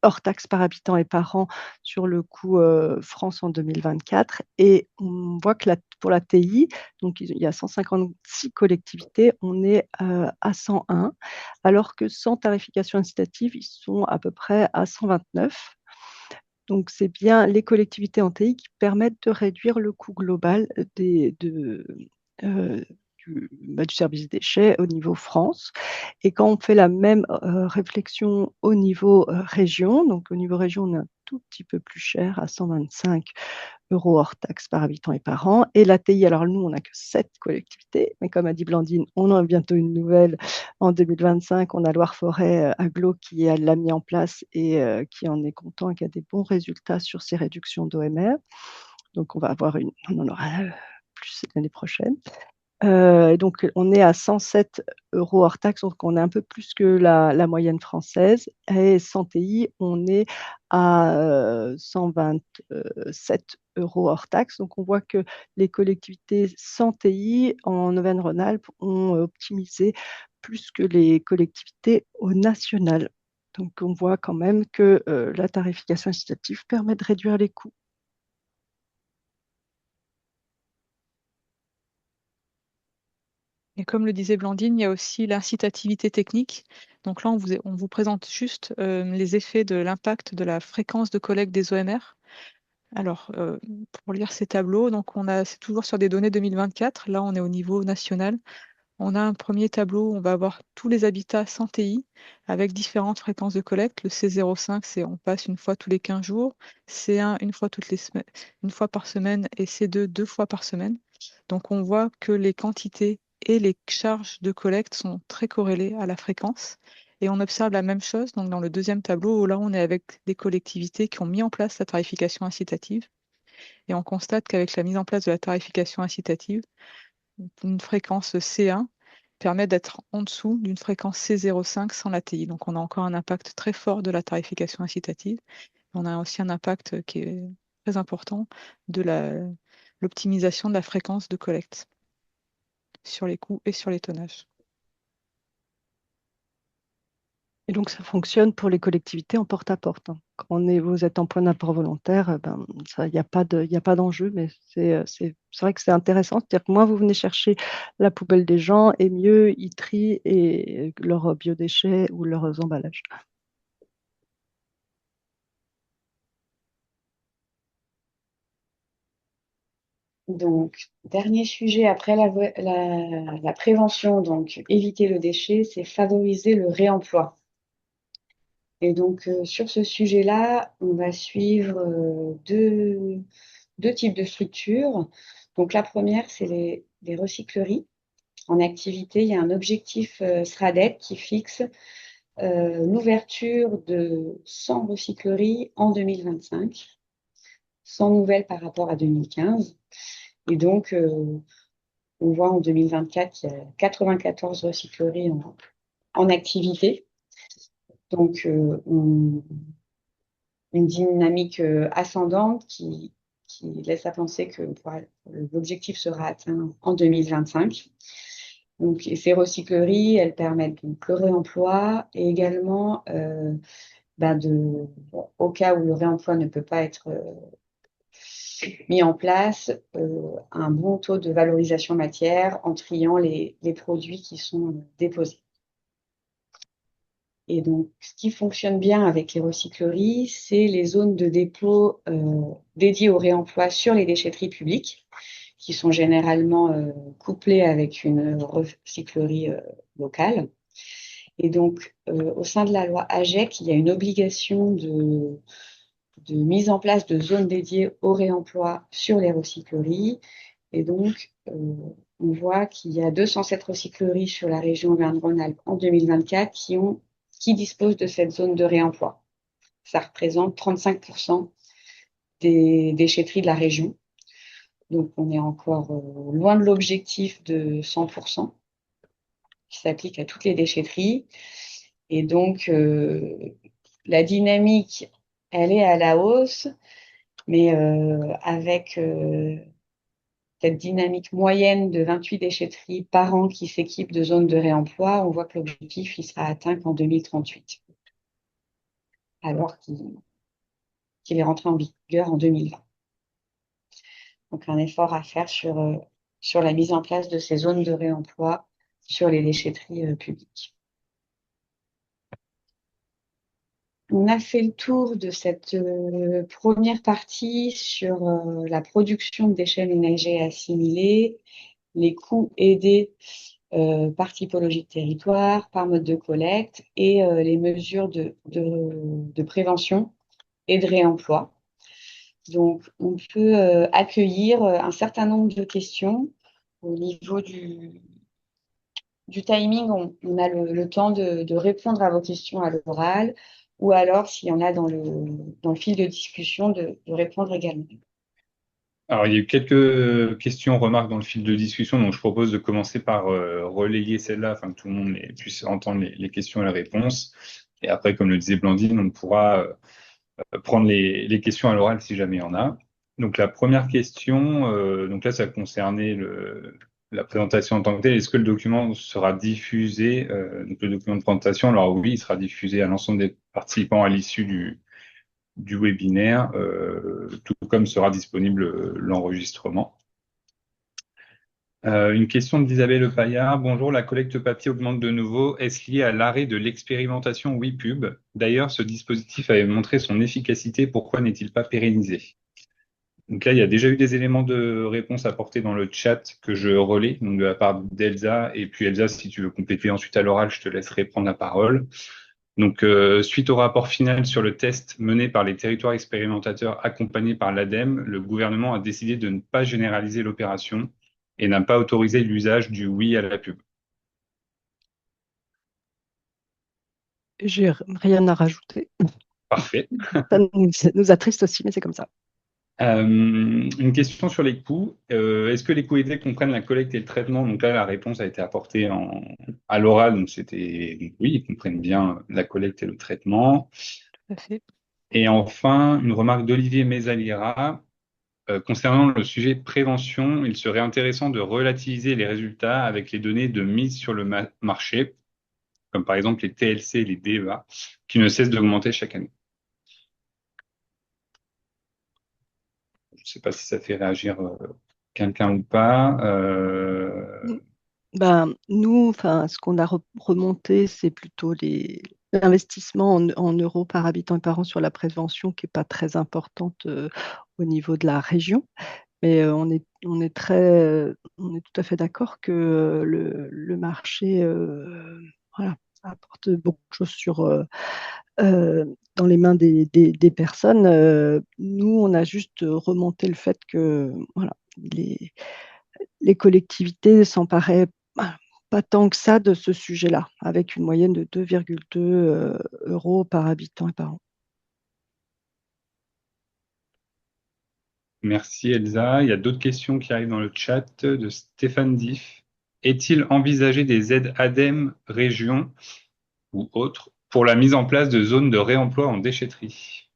hors taxe par habitant et par an sur le coût France en 2024. Et on voit que pour la TI, donc il y a 156 collectivités, on est à 101, alors que sans tarification incitative, ils sont à peu près à 129. Donc, c'est bien les collectivités en TI qui permettent de réduire le coût global euh, du service déchets au niveau France. Et quand on fait la même réflexion au niveau région, donc au niveau région, on est un tout petit peu plus cher à 125 euros hors taxe par habitant et par an. Et l'ATI, alors nous, on n'a que 7 collectivités, mais comme a dit Blandine, on en a bientôt une nouvelle en 2025. On a Loire-Forêt Agglo qui l'a mis en place et qui en est content et qui a des bons résultats sur ces réductions d'OMR. Donc on en aura plus l'année prochaine. Donc, on est à 107 euros hors taxe, donc on est un peu plus que la moyenne française. Et sans TI, on est à 127 euros hors taxe. Donc, on voit que les collectivités sans TI en Auvergne-Rhône-Alpes ont optimisé plus que les collectivités au national. Donc, on voit quand même que la tarification incitative permet de réduire les coûts.
Et comme le disait Blandine, il y a aussi l'incitativité technique. Donc là, on vous présente juste les effets de l'impact de la fréquence de collecte des OMR. Alors, pour lire ces tableaux, donc c'est toujours sur des données 2024. Là, on est au niveau national. On a un premier tableau, on va avoir tous les habitats sans TI avec différentes fréquences de collecte. Le C05, c'est on passe une fois tous les 15 jours. C1, une fois par semaine, et C2, 2 fois par semaine. Donc on voit que les quantités et les charges de collecte sont très corrélées à la fréquence. Et on observe la même chose donc dans le deuxième tableau, où là on est avec des collectivités qui ont mis en place la tarification incitative. Et on constate qu'avec la mise en place de la tarification incitative, une fréquence C1 permet d'être en dessous d'une fréquence C05 sans l'ATI. Donc on a encore un impact très fort de la tarification incitative. On a aussi un impact qui est très important de l'optimisation de la fréquence de collecte sur les coûts et sur les tonnages.
Et donc, ça fonctionne pour les collectivités en porte-à-porte, hein. Quand vous êtes en point d'apport volontaire, il n'y a pas d'enjeu, mais c'est vrai que c'est intéressant. C'est-à-dire que moins vous venez chercher la poubelle des gens, et mieux ils trient leurs biodéchets ou leurs emballages.
Donc, dernier sujet après la prévention, donc éviter le déchet, c'est favoriser le réemploi. Et donc, sur ce sujet-là, on va suivre deux types de structures. Donc, la première, c'est les recycleries. En activité, il y a un objectif SRADEC qui fixe l'ouverture de 100 recycleries en 2025, 100 nouvelles par rapport à 2015. Et donc, on voit en 2024 qu'il y a 94 recycleries en activité. Donc, une dynamique ascendante qui laisse à penser que l'objectif sera atteint en 2025. Donc, et ces recycleries, elles permettent donc le réemploi et également, au cas où le réemploi ne peut pas être mis en place un bon taux de valorisation matière en triant les produits qui sont déposés. Et donc, ce qui fonctionne bien avec les recycleries, c'est les zones de dépôt dédiées au réemploi sur les déchetteries publiques, qui sont généralement couplées avec une recyclerie locale. Et donc, au sein de la loi AGEC, il y a une obligation de mise en place de zones dédiées au réemploi sur les recycleries. Et donc, on voit qu'il y a 207 recycleries sur la région Auvergne-Rhône-Alpes en 2024 qui disposent de cette zone de réemploi. Ça représente 35% des déchetteries de la région. Donc, on est encore loin de l'objectif de 100% qui s'applique à toutes les déchetteries. Et donc, la dynamique, elle est à la hausse, mais avec cette dynamique moyenne de 28 déchetteries par an qui s'équipent de zones de réemploi, on voit que l'objectif il sera atteint qu'en 2038, alors qu'il est rentré en vigueur en 2020. Donc un effort à faire sur la mise en place de ces zones de réemploi sur les déchetteries publiques. On a fait le tour de cette première partie sur la production de déchets ménagers assimilés, les coûts aidés par typologie de territoire, par mode de collecte et les mesures de prévention et de réemploi. Donc, on peut accueillir un certain nombre de questions. Au niveau du timing, on a le temps de répondre à vos questions à l'oral, ou alors, s'il y en a dans le fil de discussion, de répondre également.
Alors, il y a eu quelques questions, remarques dans le fil de discussion, donc je propose de commencer par relayer celles-là, afin que tout le monde puisse entendre les questions et les réponses. Et après, comme le disait Blandine, on pourra prendre les questions à l'oral si jamais il y en a. Donc, la première question, donc là, ça concernait la présentation en tant que telle. Est-ce que le document sera diffusé, donc le document de présentation? Alors oui, il sera diffusé à l'ensemble des participants à l'issue du webinaire, tout comme sera disponible l'enregistrement. Une question d'Isabelle Paillard. Bonjour, la collecte papier augmente de nouveau. Est-ce lié à l'arrêt de l'expérimentation WePub? D'ailleurs, ce dispositif avait montré son efficacité. Pourquoi n'est-il pas pérennisé? Donc là, il y a déjà eu des éléments de réponse apportés dans le chat que je relais, donc de la part d'Elsa. Et puis Elsa, si tu veux compléter ensuite à l'oral, je te laisserai prendre la parole. Donc, suite au rapport final sur le test mené par les territoires expérimentateurs accompagnés par l'ADEME, le gouvernement a décidé de ne pas généraliser l'opération et n'a pas autorisé l'usage du oui à la pub.
J'ai rien à rajouter.
Parfait.
Ça nous attriste aussi, mais c'est comme ça.
Une question sur les coûts. Est-ce que les coûts aidés comprennent la collecte et le traitement? Donc là, la réponse a été apportée à l'oral. Donc oui, ils comprennent bien la collecte et le traitement.
Tout à fait.
Et enfin, une remarque d'Olivier Mesalira. Concernant le sujet prévention, il serait intéressant de relativiser les résultats avec les données de mise sur le marché, comme par exemple les TLC et les DEA, qui ne cessent d'augmenter chaque année. Je ne sais pas si ça fait réagir quelqu'un ou pas.
Nous, ce qu'on a remonté, c'est plutôt l'investissement en euros par habitant et par an sur la prévention, qui n'est pas très importante au niveau de la région. Mais on est tout à fait d'accord que le marché apporte beaucoup de choses dans les mains des personnes. Nous, on a juste remonté le fait que voilà, les collectivités s'emparaient pas tant que ça de ce sujet-là, avec une moyenne de 2,2 euros par habitant et par an.
Merci Elsa. Il y a d'autres questions qui arrivent dans le chat de Stéphane Diff. Est-il envisagé des aides ADEME région ou autres pour la mise en place de zones de réemploi en déchetterie?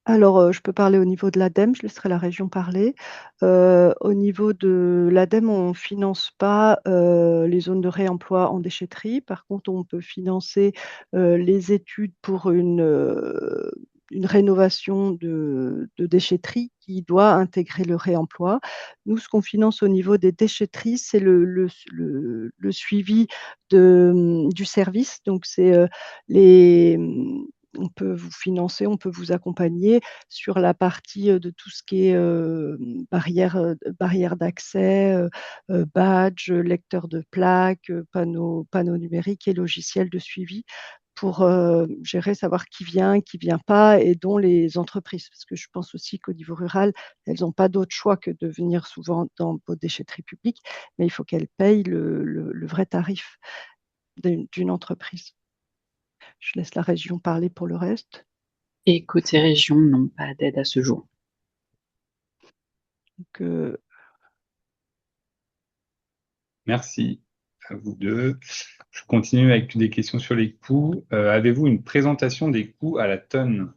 Alors, je peux parler au niveau de l'ADEME, je laisserai la région parler. Au niveau de l'ADEME, on ne finance pas les zones de réemploi en déchetterie. Par contre, on peut financer les études pour une rénovation de déchetterie qui doit intégrer le réemploi. Nous, ce qu'on finance au niveau des déchetteries, c'est le suivi du service. Donc, c'est on peut vous financer, on peut vous accompagner sur la partie de tout ce qui est barrière d'accès, badge, lecteur de plaques, panneaux numériques et logiciels de suivi pour gérer, savoir qui vient pas, et dont les entreprises. Parce que je pense aussi qu'au niveau rural, elles n'ont pas d'autre choix que de venir souvent dans vos déchetteries publiques, mais il faut qu'elles payent le vrai tarif d'une entreprise. Je laisse la région parler pour le reste.
Et côté région, non, pas d'aide à ce jour.
Donc,
Merci à vous deux. Je continue avec des questions sur les coûts. Avez-vous une présentation des coûts à la tonne?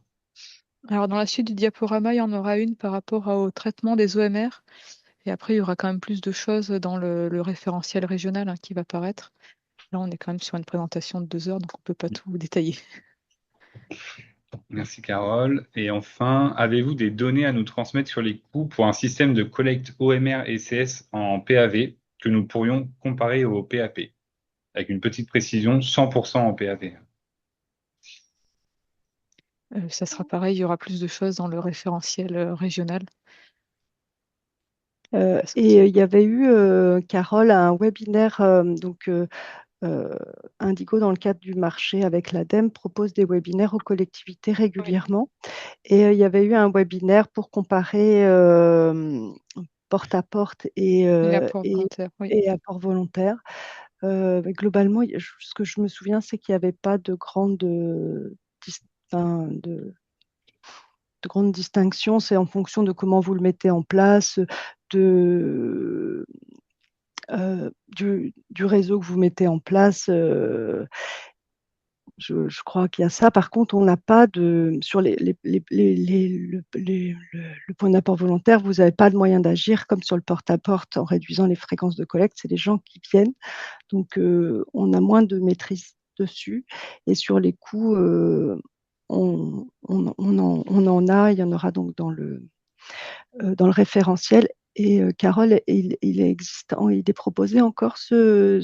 Alors, dans la suite du diaporama, il y en aura une par rapport au traitement des OMR. Et après, il y aura quand même plus de choses dans le référentiel régional qui va paraître. Là, on est quand même sur une présentation de 2 heures, donc on ne peut pas tout détailler.
Merci Carole. Et enfin, avez-vous des données à nous transmettre sur les coûts pour un système de collecte OMR et CS en PAV que nous pourrions comparer au PAP? Avec une petite précision, 100% en PAV.
Ça sera pareil, il y aura plus de choses dans le référentiel régional.
Et il y avait eu, Carole, un webinaire, Indigo, dans le cadre du marché avec l'ADEME, propose des webinaires aux collectivités régulièrement. Et il y avait eu un webinaire pour comparer porte-à-porte
Et l'apport volontaire, oui.
et apport volontaire. Mais globalement, ce que je me souviens, c'est qu'il n'y avait pas de grande distinction. C'est en fonction de comment vous le mettez en place, de, du réseau que vous mettez en place. Je crois qu'il y a ça. Par contre, on n'a pas sur le point d'apport volontaire, vous n'avez pas de moyen d'agir comme sur le porte-à-porte en réduisant les fréquences de collecte. C'est les gens qui viennent. Donc, on a moins de maîtrise dessus. Et sur les coûts, on en a. Il y en aura donc dans le référentiel. Et Carole, il est proposé encore ce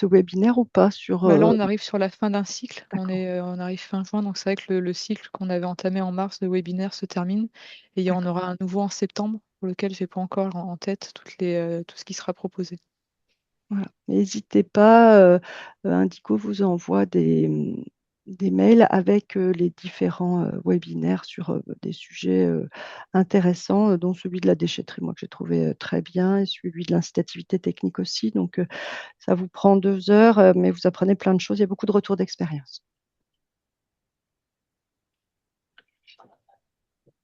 webinaire ou pas sur,
Là, on arrive sur la fin d'un cycle.
D'accord.
On arrive fin juin, donc c'est vrai que le cycle qu'on avait entamé en mars de webinaire se termine. Et il y en aura un nouveau en septembre, pour lequel je n'ai pas encore en tête tout ce qui sera proposé.
Voilà. N'hésitez pas, Indico vous envoie des mails avec les différents webinaires sur des sujets intéressants, dont celui de la déchetterie, moi, que j'ai trouvé très bien, et celui de l'incitativité technique aussi. Donc, ça vous prend 2 heures, mais vous apprenez plein de choses. Il y a beaucoup de retours d'expérience.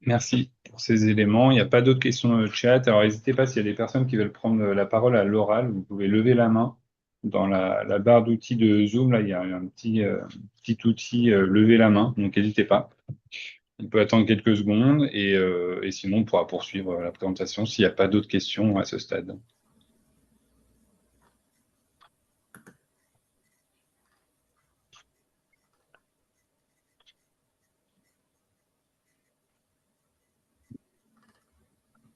Merci pour ces éléments. Il n'y a pas d'autres questions dans le chat. Alors, n'hésitez pas, s'il y a des personnes qui veulent prendre la parole à l'oral, vous pouvez lever la main. Dans la barre d'outils de Zoom, là, il y a un petit outil lever la main, donc n'hésitez pas. On peut attendre quelques secondes et sinon, on pourra poursuivre la présentation s'il n'y a pas d'autres questions à ce stade.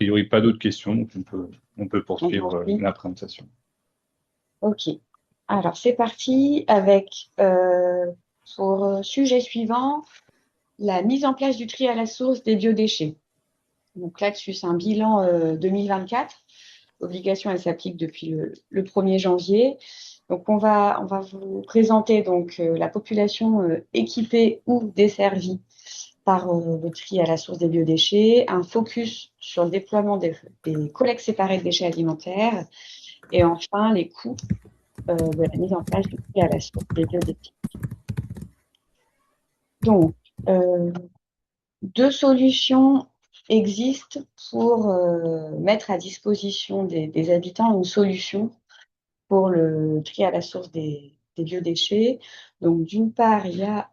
Il n'y aurait pas d'autres questions, donc on peut poursuivre la présentation.
Ok. Alors, c'est parti avec, pour sujet suivant, la mise en place du tri à la source des biodéchets. Donc là-dessus, c'est un bilan 2024. L'obligation, elle s'applique depuis le 1er janvier. Donc, on va vous présenter donc, la population équipée ou desservie par le tri à la source des biodéchets, un focus sur le déploiement des collectes séparées de déchets alimentaires, et enfin les coûts de la mise en place du tri à la source des biodéchets. Donc, 2 solutions existent pour mettre à disposition des habitants une solution pour le tri à la source des biodéchets. Donc, d'une part, il y a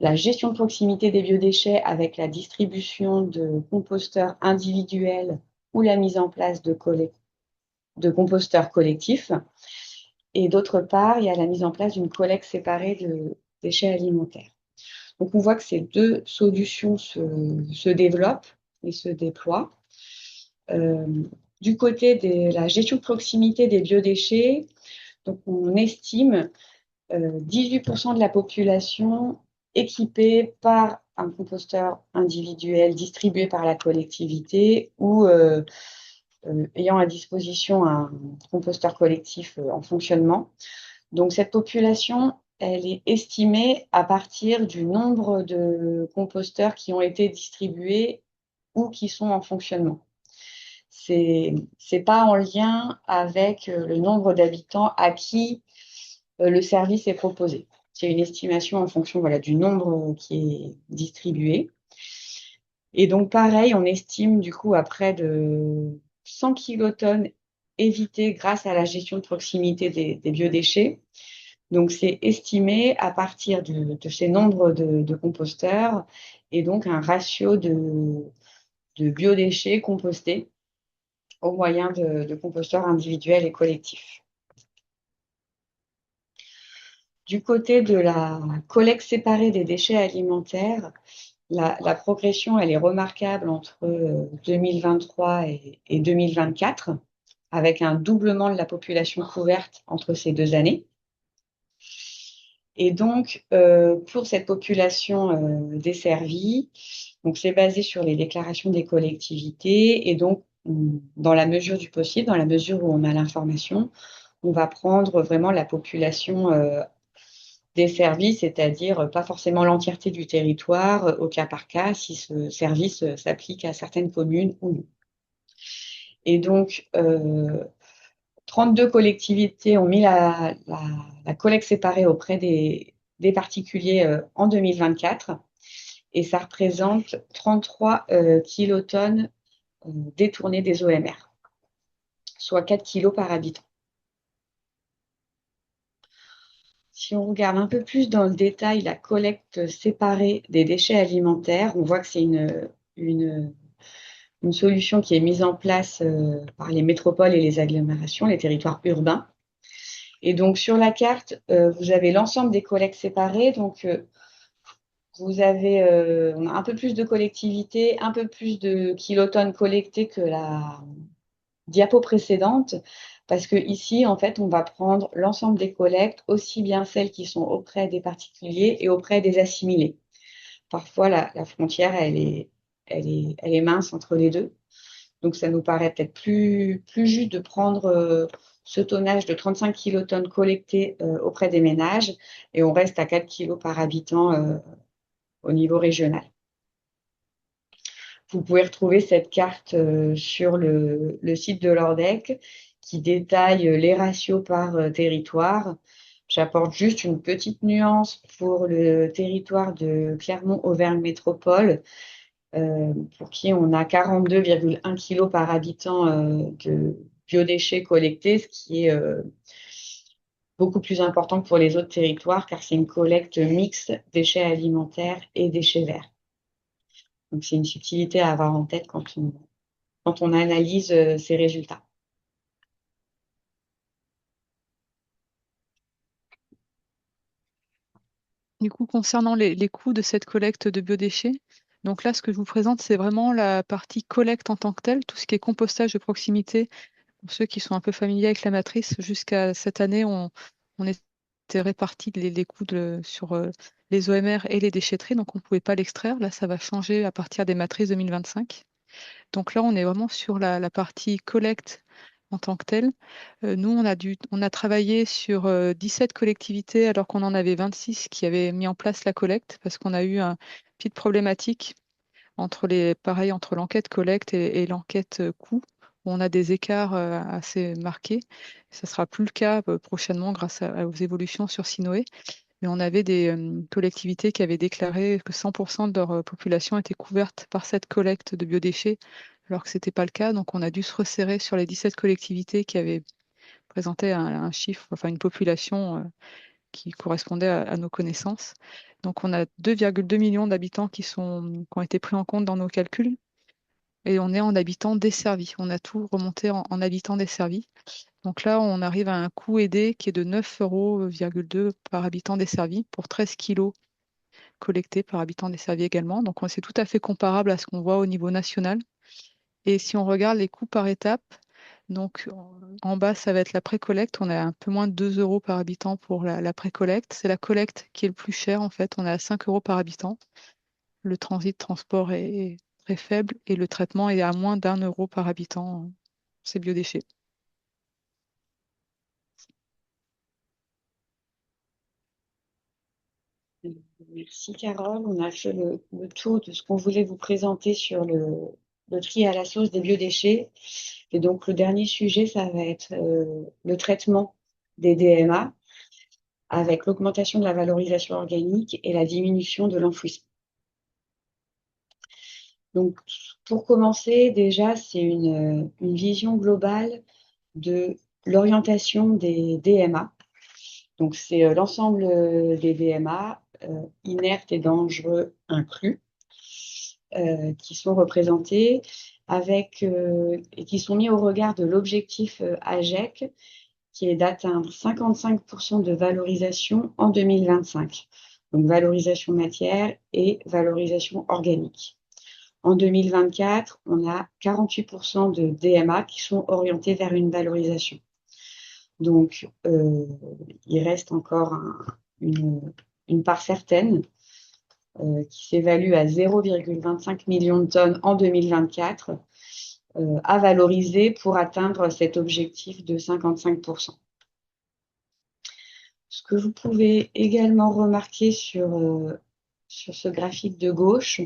la gestion de proximité des biodéchets avec la distribution de composteurs individuels ou la mise en place de composteurs collectifs. Et d'autre part, il y a la mise en place d'une collecte séparée de déchets alimentaires. Donc, on voit que ces 2 solutions se développent et se déploie. Du côté de la gestion de proximité des biodéchets, donc on estime 18% de la population équipée par un composteur individuel distribué par la collectivité ou ayant à disposition un composteur collectif en fonctionnement. Donc cette population, elle est estimée à partir du nombre de composteurs qui ont été distribués ou qui sont en fonctionnement. C'est pas en lien avec le nombre d'habitants à qui le service est proposé. C'est une estimation en fonction du nombre qui est distribué. Et donc, pareil, on estime du coup à près de 100 kilotonnes évitées grâce à la gestion de proximité des biodéchets. Donc, c'est estimé à partir de ces nombres de composteurs et donc un ratio de biodéchets compostés au moyen de composteurs individuels et collectifs. Du côté de la collecte séparée des déchets alimentaires, la progression, elle est remarquable entre 2023 et 2024, avec un doublement de la population couverte entre ces 2 années. Et donc, pour cette population desservie, donc c'est basé sur les déclarations des collectivités et donc, dans la mesure du possible, dans la mesure où on a l'information, on va prendre vraiment la population desservie, c'est-à-dire pas forcément l'entièreté du territoire, au cas par cas, si ce service s'applique à certaines communes ou non. Et donc, 32 collectivités ont mis la collecte séparée auprès des particuliers en 2024 et ça représente 33 kilotonnes détournées des OMR, soit 4 kilos par habitant. Si on regarde un peu plus dans le détail la collecte séparée des déchets alimentaires, on voit que c'est une solution qui est mise en place par les métropoles et les agglomérations, les territoires urbains. Et donc, sur la carte, vous avez l'ensemble des collectes séparées. Donc, vous avez on a un peu plus de collectivités, un peu plus de kilotonnes collectées que la diapo précédente, parce que ici, en fait, on va prendre l'ensemble des collectes, aussi bien celles qui sont auprès des particuliers et auprès des assimilés. Parfois, la frontière, elle est mince entre les deux. Donc, ça nous paraît peut-être plus juste de prendre ce tonnage de 35 kilotonnes collectées auprès des ménages et on reste à 4 kilos par habitant au niveau régional. Vous pouvez retrouver cette carte sur le site de l'Ordec qui détaille les ratios par territoire. J'apporte juste une petite nuance pour le territoire de Clermont-Auvergne Métropole, pour qui on a 42,1 kg par habitant de biodéchets collectés, ce qui est beaucoup plus important que pour les autres territoires, car c'est une collecte mixte déchets alimentaires et déchets verts. Donc, c'est une subtilité à avoir en tête quand on analyse ces résultats.
Du coup, concernant les coûts de cette collecte de biodéchets, donc là, ce que je vous présente, c'est vraiment la partie collecte en tant que telle, tout ce qui est compostage de proximité. Pour ceux qui sont un peu familiers avec la matrice, jusqu'à cette année, on était répartis les coûts sur les OMR et les déchetteries, donc on ne pouvait pas l'extraire. Là, ça va changer à partir des matrices 2025. Donc là, on est vraiment sur la partie collecte en tant que telle. Nous, on a travaillé sur 17 collectivités alors qu'on en avait 26 qui avaient mis en place la collecte parce qu'on a eu une petite problématique entre l'enquête collecte et l'enquête coût, où on a des écarts assez marqués. Ça ne sera plus le cas prochainement grâce aux évolutions sur Sinoé. Mais on avait des collectivités qui avaient déclaré que 100% de leur population était couverte par cette collecte de biodéchets, alors que ce n'était pas le cas. Donc on a dû se resserrer sur les 17 collectivités qui avaient présenté un chiffre, enfin une population qui correspondait à nos connaissances. Donc on a 2,2 millions d'habitants qui ont été pris en compte dans nos calculs. Et on est en habitants desservis. On a tout remonté en habitants desservis. Donc là, on arrive à un coût aidé qui est de 9,2 € par habitant desservi pour 13 kilos collectés par habitant desservi également. Donc c'est tout à fait comparable à ce qu'on voit au niveau national. Et si on regarde les coûts par étape, donc en bas, ça va être la pré-collecte. On a un peu moins de 2 euros par habitant pour la pré-collecte. C'est la collecte qui est le plus cher en fait. On est à 5 euros par habitant. Le transport est très faible et le traitement est à moins d'1 euro par habitant, ces biodéchets.
Merci Carole. On a fait le tour de ce qu'on voulait vous présenter sur le tri à la source des biodéchets. Et donc le dernier sujet, ça va être le traitement des DMA avec l'augmentation de la valorisation organique et la diminution de l'enfouissement. Donc pour commencer, déjà, c'est une vision globale de l'orientation des DMA. Donc c'est l'ensemble des DMA inertes et dangereux inclus qui sont représentés et qui sont mis au regard de l'objectif AGEC qui est d'atteindre 55% de valorisation en 2025. Donc valorisation matière et valorisation organique. En 2024, on a 48% de DMA qui sont orientés vers une valorisation. Donc, il reste encore une part certaine qui s'évalue à 0,25 millions de tonnes en 2024 à valoriser pour atteindre cet objectif de 55%. Ce que vous pouvez également remarquer sur ce graphique de gauche,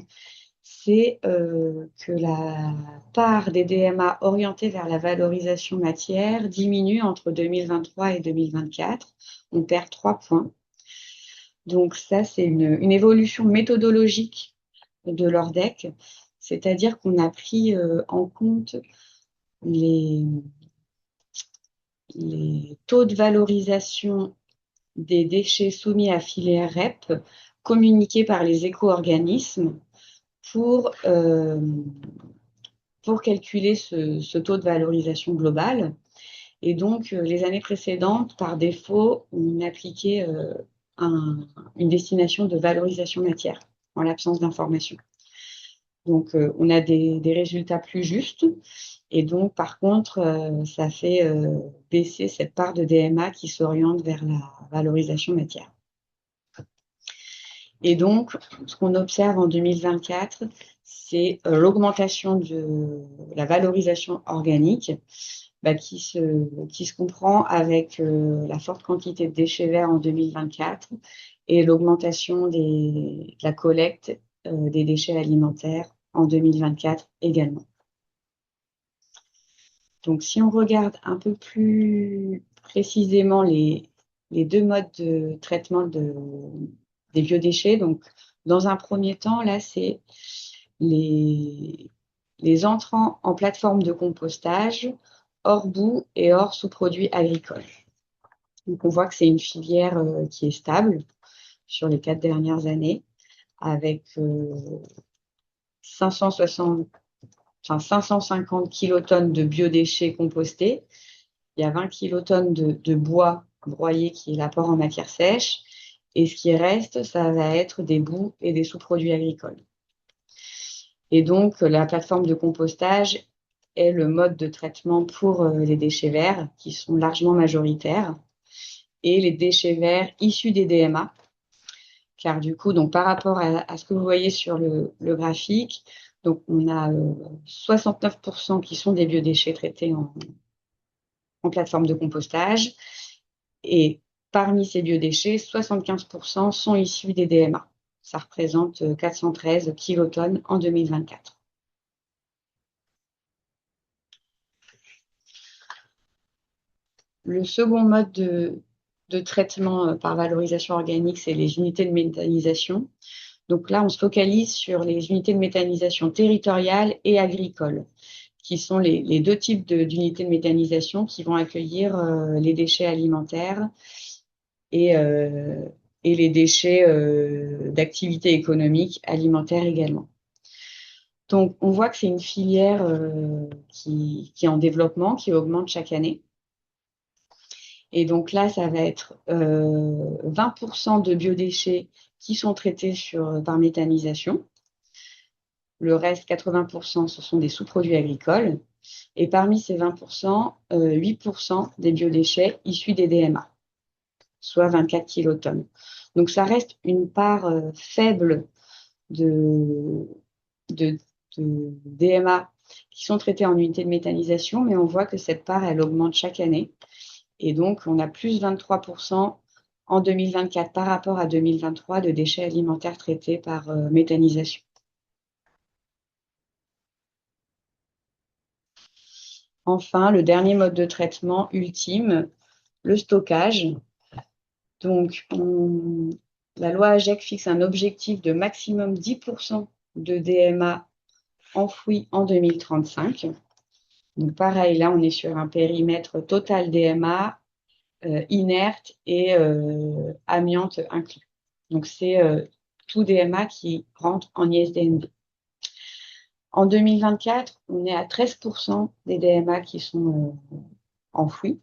c'est que la part des DMA orientée vers la valorisation matière diminue entre 2023 et 2024. On perd 3 points. Donc ça, c'est une évolution méthodologique de l'ORDEC, c'est-à-dire qu'on a pris en compte les taux de valorisation des déchets soumis à filière REP communiqués par les éco-organismes pour calculer ce taux de valorisation global. Et donc, les années précédentes, par défaut, on appliquait une destination de valorisation matière en l'absence d'information. Donc, on a des résultats plus justes. Et donc, par contre, ça fait baisser cette part de DMA qui s'oriente vers la valorisation matière. Et donc, ce qu'on observe en 2024, c'est l'augmentation de la valorisation organique qui se comprend avec la forte quantité de déchets verts en 2024 et l'augmentation de la collecte des déchets alimentaires en 2024 également. Donc, si on regarde un peu plus précisément les deux modes de traitement des biodéchets, donc dans un premier temps, là, c'est les entrants en plateforme de compostage hors boue et hors sous-produits agricoles. Donc, on voit que c'est une filière qui est stable sur les 4 dernières années, avec 550 kilotonnes de biodéchets compostés. Il y a 20 kilotonnes de bois broyé qui est l'apport en matière sèche. Et ce qui reste, ça va être des boues et des sous-produits agricoles. Et donc, la plateforme de compostage est le mode de traitement pour les déchets verts, qui sont largement majoritaires, et les déchets verts issus des DMA. Car du coup, donc, par rapport à ce que vous voyez sur le graphique, donc, on a 69% qui sont des biodéchets traités en plateforme de compostage. Et parmi ces biodéchets, 75% sont issus des DMA. Ça représente 413 kilotonnes en 2024. Le second mode de traitement par valorisation organique, c'est les unités de méthanisation. Donc là, on se focalise sur les unités de méthanisation territoriales et agricoles, qui sont les deux types d'unités de méthanisation qui vont accueillir les déchets alimentaires et les déchets d'activité économique alimentaire également. Donc, on voit que c'est une filière qui est en développement, qui augmente chaque année. Et donc là, ça va être 20% de biodéchets qui sont traités par méthanisation. Le reste, 80%, ce sont des sous-produits agricoles. Et parmi ces 20%, 8% des biodéchets issus des DMA, soit 24 kilotonnes. Donc ça reste une part faible de DMA qui sont traités en unité de méthanisation, mais on voit que cette part, elle augmente chaque année. Et donc, on a plus 23% en 2024 par rapport à 2023 de déchets alimentaires traités par méthanisation. Enfin, le dernier mode de traitement ultime, le stockage. Donc, la loi AGEC fixe un objectif de maximum 10% de DMA enfouis en 2035. Donc, pareil, là, on est sur un périmètre total DMA, inerte et amiante inclus. Donc, c'est tout DMA qui rentre en ISDNB. En 2024, on est à 13% des DMA qui sont enfouis.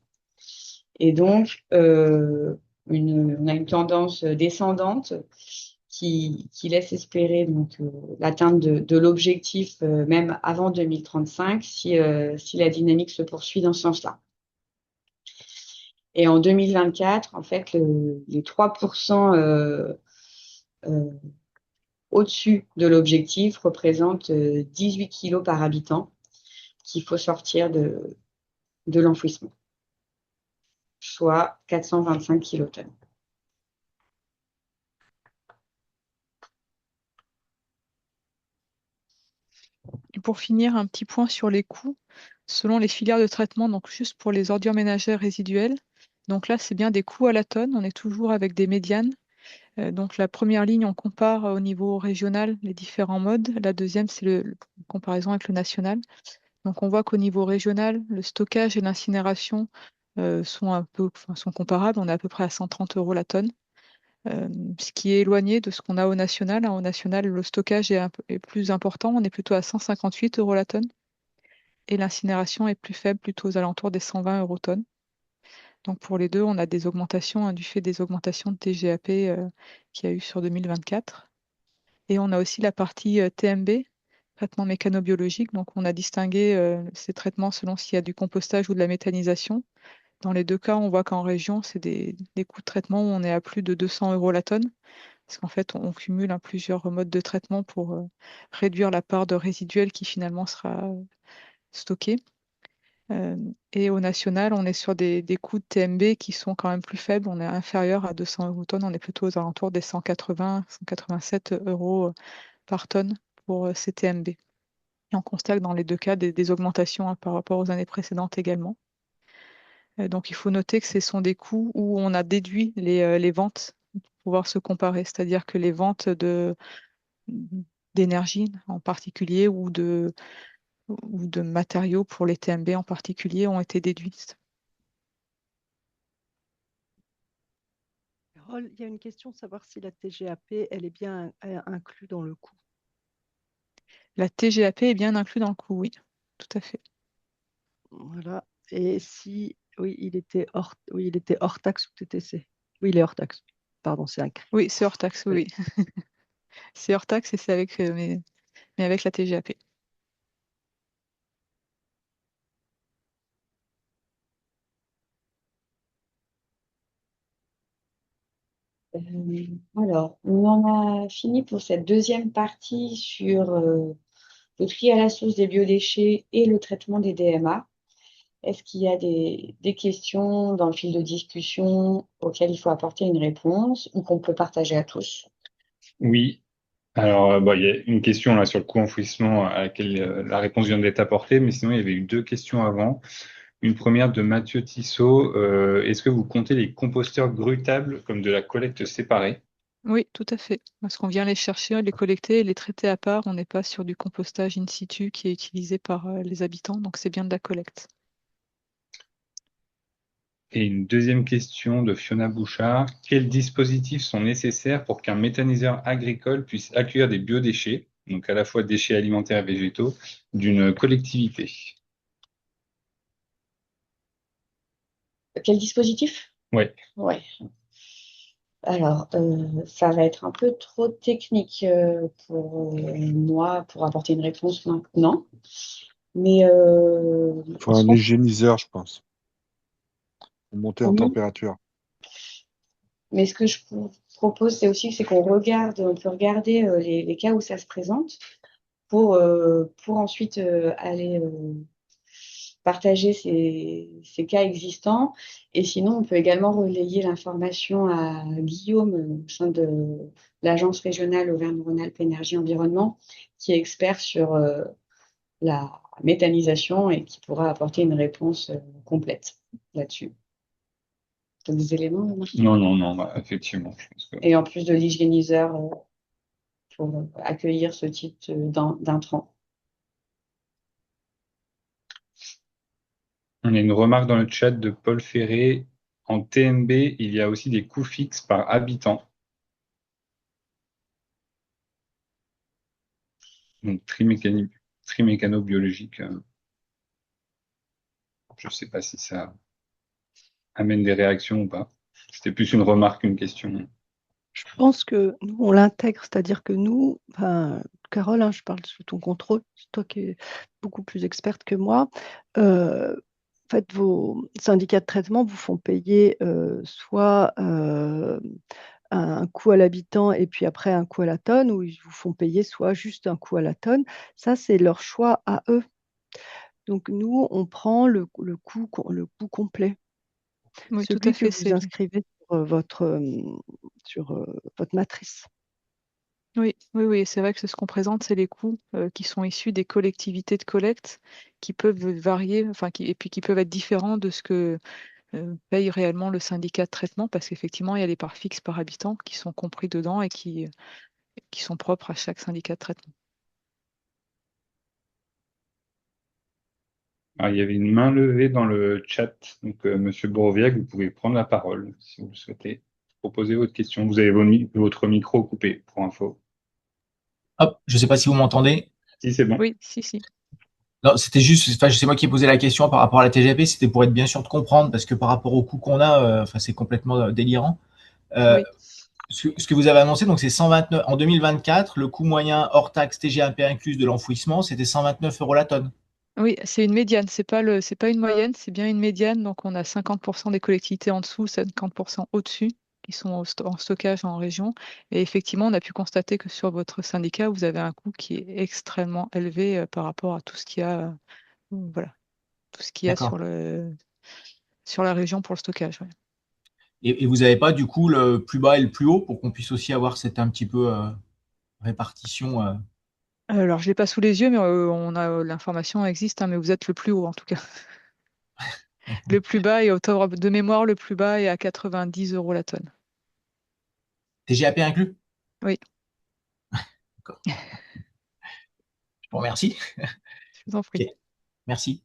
Et donc, on a une tendance descendante qui laisse espérer donc l'atteinte de l'objectif même avant 2035 si la dynamique se poursuit dans ce sens-là. Et en 2024, en fait, les 3% au-dessus de l'objectif représentent 18 kilos par habitant qu'il faut sortir de l'enfouissement, soit 425 kilotonnes.
Et pour finir, un petit point sur les coûts. Selon les filières de traitement, donc juste pour les ordures ménagères résiduelles, donc là, c'est bien des coûts à la tonne. On est toujours avec des médianes. Donc la première ligne, on compare au niveau régional les différents modes. La deuxième, c'est la comparaison avec le national. Donc on voit qu'au niveau régional, le stockage et l'incinération sont comparables. On est à peu près à 130 € la tonne. Ce qui est éloigné de ce qu'on a au national. Au national, le stockage est plus important. On est plutôt à 158 € la tonne. Et l'incinération est plus faible, plutôt aux alentours des 120 € tonne. Donc pour les deux, on a des augmentations du fait des augmentations de TGAP qu'il y a eu sur 2024. Et on a aussi la partie TMB, traitement mécanobiologique. Donc on a distingué ces traitements selon s'il y a du compostage ou de la méthanisation. Dans les deux cas, on voit qu'en région, c'est des coûts de traitement où on est à plus de 200 € la tonne. Parce qu'en fait, on cumule plusieurs modes de traitement pour réduire la part de résiduel qui finalement sera stockée. Et au national, on est sur des coûts de TMB qui sont quand même plus faibles. On est inférieur à 200 € tonne. On est plutôt aux alentours des 180, 187 € par tonne pour ces TMB. Et on constate dans les deux cas des augmentations par rapport aux années précédentes également. Donc il faut noter que ce sont des coûts où on a déduit les ventes pour pouvoir se comparer. C'est-à-dire que les ventes d'énergie en particulier ou de matériaux pour les TMB en particulier ont été déduites.
Carole, il y a une question de savoir si la TGAP, elle est bien inclue dans le coût.
La TGAP est bien inclue dans le coût, oui, tout à fait.
Voilà. Et si, oui, il était hors taxe ou TTC. Oui, il est hors taxe. Pardon, c'est un cri.
Oui, c'est hors taxe, oui. C'est hors taxe et c'est avec, mais avec la TGAP.
Alors, on en a fini pour cette deuxième partie sur le tri à la source des biodéchets et le traitement des DMA. Est-ce qu'il y a des questions dans le fil de discussion auxquelles il faut apporter une réponse ou qu'on peut partager à tous?
Oui. Alors, il y a une question là sur le coût enfouissement à laquelle la réponse vient d'être apportée, mais sinon il y avait eu deux questions avant. Une première de Mathieu Tissot. Est-ce que vous comptez les composteurs grutables comme de la collecte séparée?
Oui, tout à fait. Parce qu'on vient les chercher, les collecter et les traiter à part. On n'est pas sur du compostage in situ qui est utilisé par les habitants, donc c'est bien de la collecte.
Et une deuxième question de Fiona Bouchard. Quels dispositifs sont nécessaires pour qu'un méthaniseur agricole puisse accueillir des biodéchets, donc à la fois déchets alimentaires et végétaux, d'une collectivité?
Quel dispositif?
Ouais.
Ouais. Alors, ça va être un peu trop technique pour moi pour apporter une réponse maintenant. Mais
Il faut un hygiéniseur, je pense, pour monter en
oui,
température.
mais ce que je propose, c'est qu'on regarde, on peut regarder les cas où ça se présente pour ensuite aller partager ces cas existants. Et sinon, on peut également relayer l'information à Guillaume au sein de l'Agence régionale Auvergne-Rhône-Alpes Énergie Environnement, qui est expert sur la méthanisation et qui pourra apporter une réponse complète là-dessus. T'as des éléments, Marc?
Non, bah, effectivement, je pense que
Et en plus de l'hygiéniseur pour accueillir ce type d'intrant.
on a une remarque dans le chat de Paul Ferré. En TMB, il y a aussi des coûts fixes par habitant. Donc trimécano-biologique. Je ne sais pas si ça amène des réactions ou pas. C'était plus une remarque qu'une question.
Je pense que nous, on l'intègre, c'est-à-dire que nous, enfin, Carole, hein, je parle sous ton contrôle, c'est toi qui es beaucoup plus experte que moi. En fait, vos syndicats de traitement vous font payer soit un coût à l'habitant et puis après un coût à la tonne, ou ils vous font payer soit juste un coût à la tonne. Ça, c'est leur choix à eux. Donc, nous, on prend le coût complet.
Oui, tout à
Celui que
fait.
vous inscrivez sur votre matrice.
Oui, oui, oui, c'est vrai que ce qu'on présente, c'est les coûts qui sont issus des collectivités de collecte qui peuvent varier, enfin, et puis qui peuvent être différents de ce que paye réellement le syndicat de traitement, parce qu'effectivement, il y a les parts fixes par habitant qui sont compris dedans et qui sont propres à chaque syndicat de traitement.
Alors, il y avait une main levée dans le chat. Donc, Monsieur Bourviac, vous pouvez prendre la parole si vous le souhaitez. Proposer votre question. Vous avez votre micro coupé pour info.
Hop, je ne sais pas si vous m'entendez.
Si, c'est bon.
Oui, si.
Non, c'était juste, enfin, c'est moi qui ai posé la question par rapport à la TGAP, c'était pour être bien sûr de comprendre, parce que par rapport au coût qu'on a, enfin, c'est complètement délirant.
Oui.
Ce que vous avez annoncé, donc c'est 129 en 2024, le coût moyen hors taxe TGAP incluse de l'enfouissement, c'était 129 € la tonne.
Oui, c'est une médiane, c'est pas une moyenne, c'est bien une médiane. Donc on a 50% des collectivités en dessous, 50% au-dessus qui sont en stockage en région. Et effectivement, on a pu constater que sur votre syndicat, vous avez un coût qui est extrêmement élevé par rapport à tout ce qu'il y a, voilà, tout ce qu'il y a
D'accord.
sur la région pour le stockage. Ouais.
Et vous n'avez pas du coup le plus bas et le plus haut pour qu'on puisse aussi avoir cette un petit peu répartition.
Alors, je l'ai pas sous les yeux, mais on a l'information existe, hein, mais vous êtes le plus haut en tout cas. Le plus bas est de mémoire, le plus bas est à 90 € la tonne.
TGAP inclus?
Oui,
D'accord. Je vous remercie.
je vous en prie.
Ok, merci.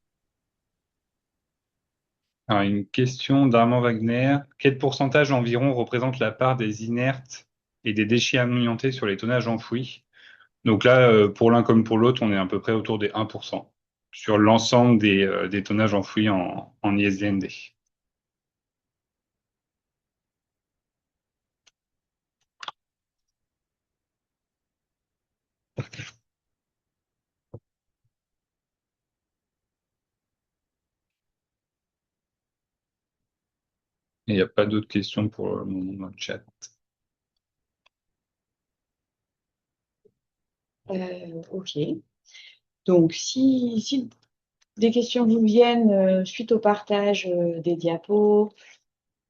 Alors, une question d'Armand Wagner. Quel pourcentage environ représente la part des inertes et des déchets amiantés sur les tonnages enfouis? Donc là, pour l'un comme pour l'autre, on est à peu près autour des 1% sur l'ensemble des tonnages enfouis en ISDND. Il n'y a pas d'autres questions pour le moment dans le chat.
Ok. Donc, si des questions vous viennent suite au partage des diapos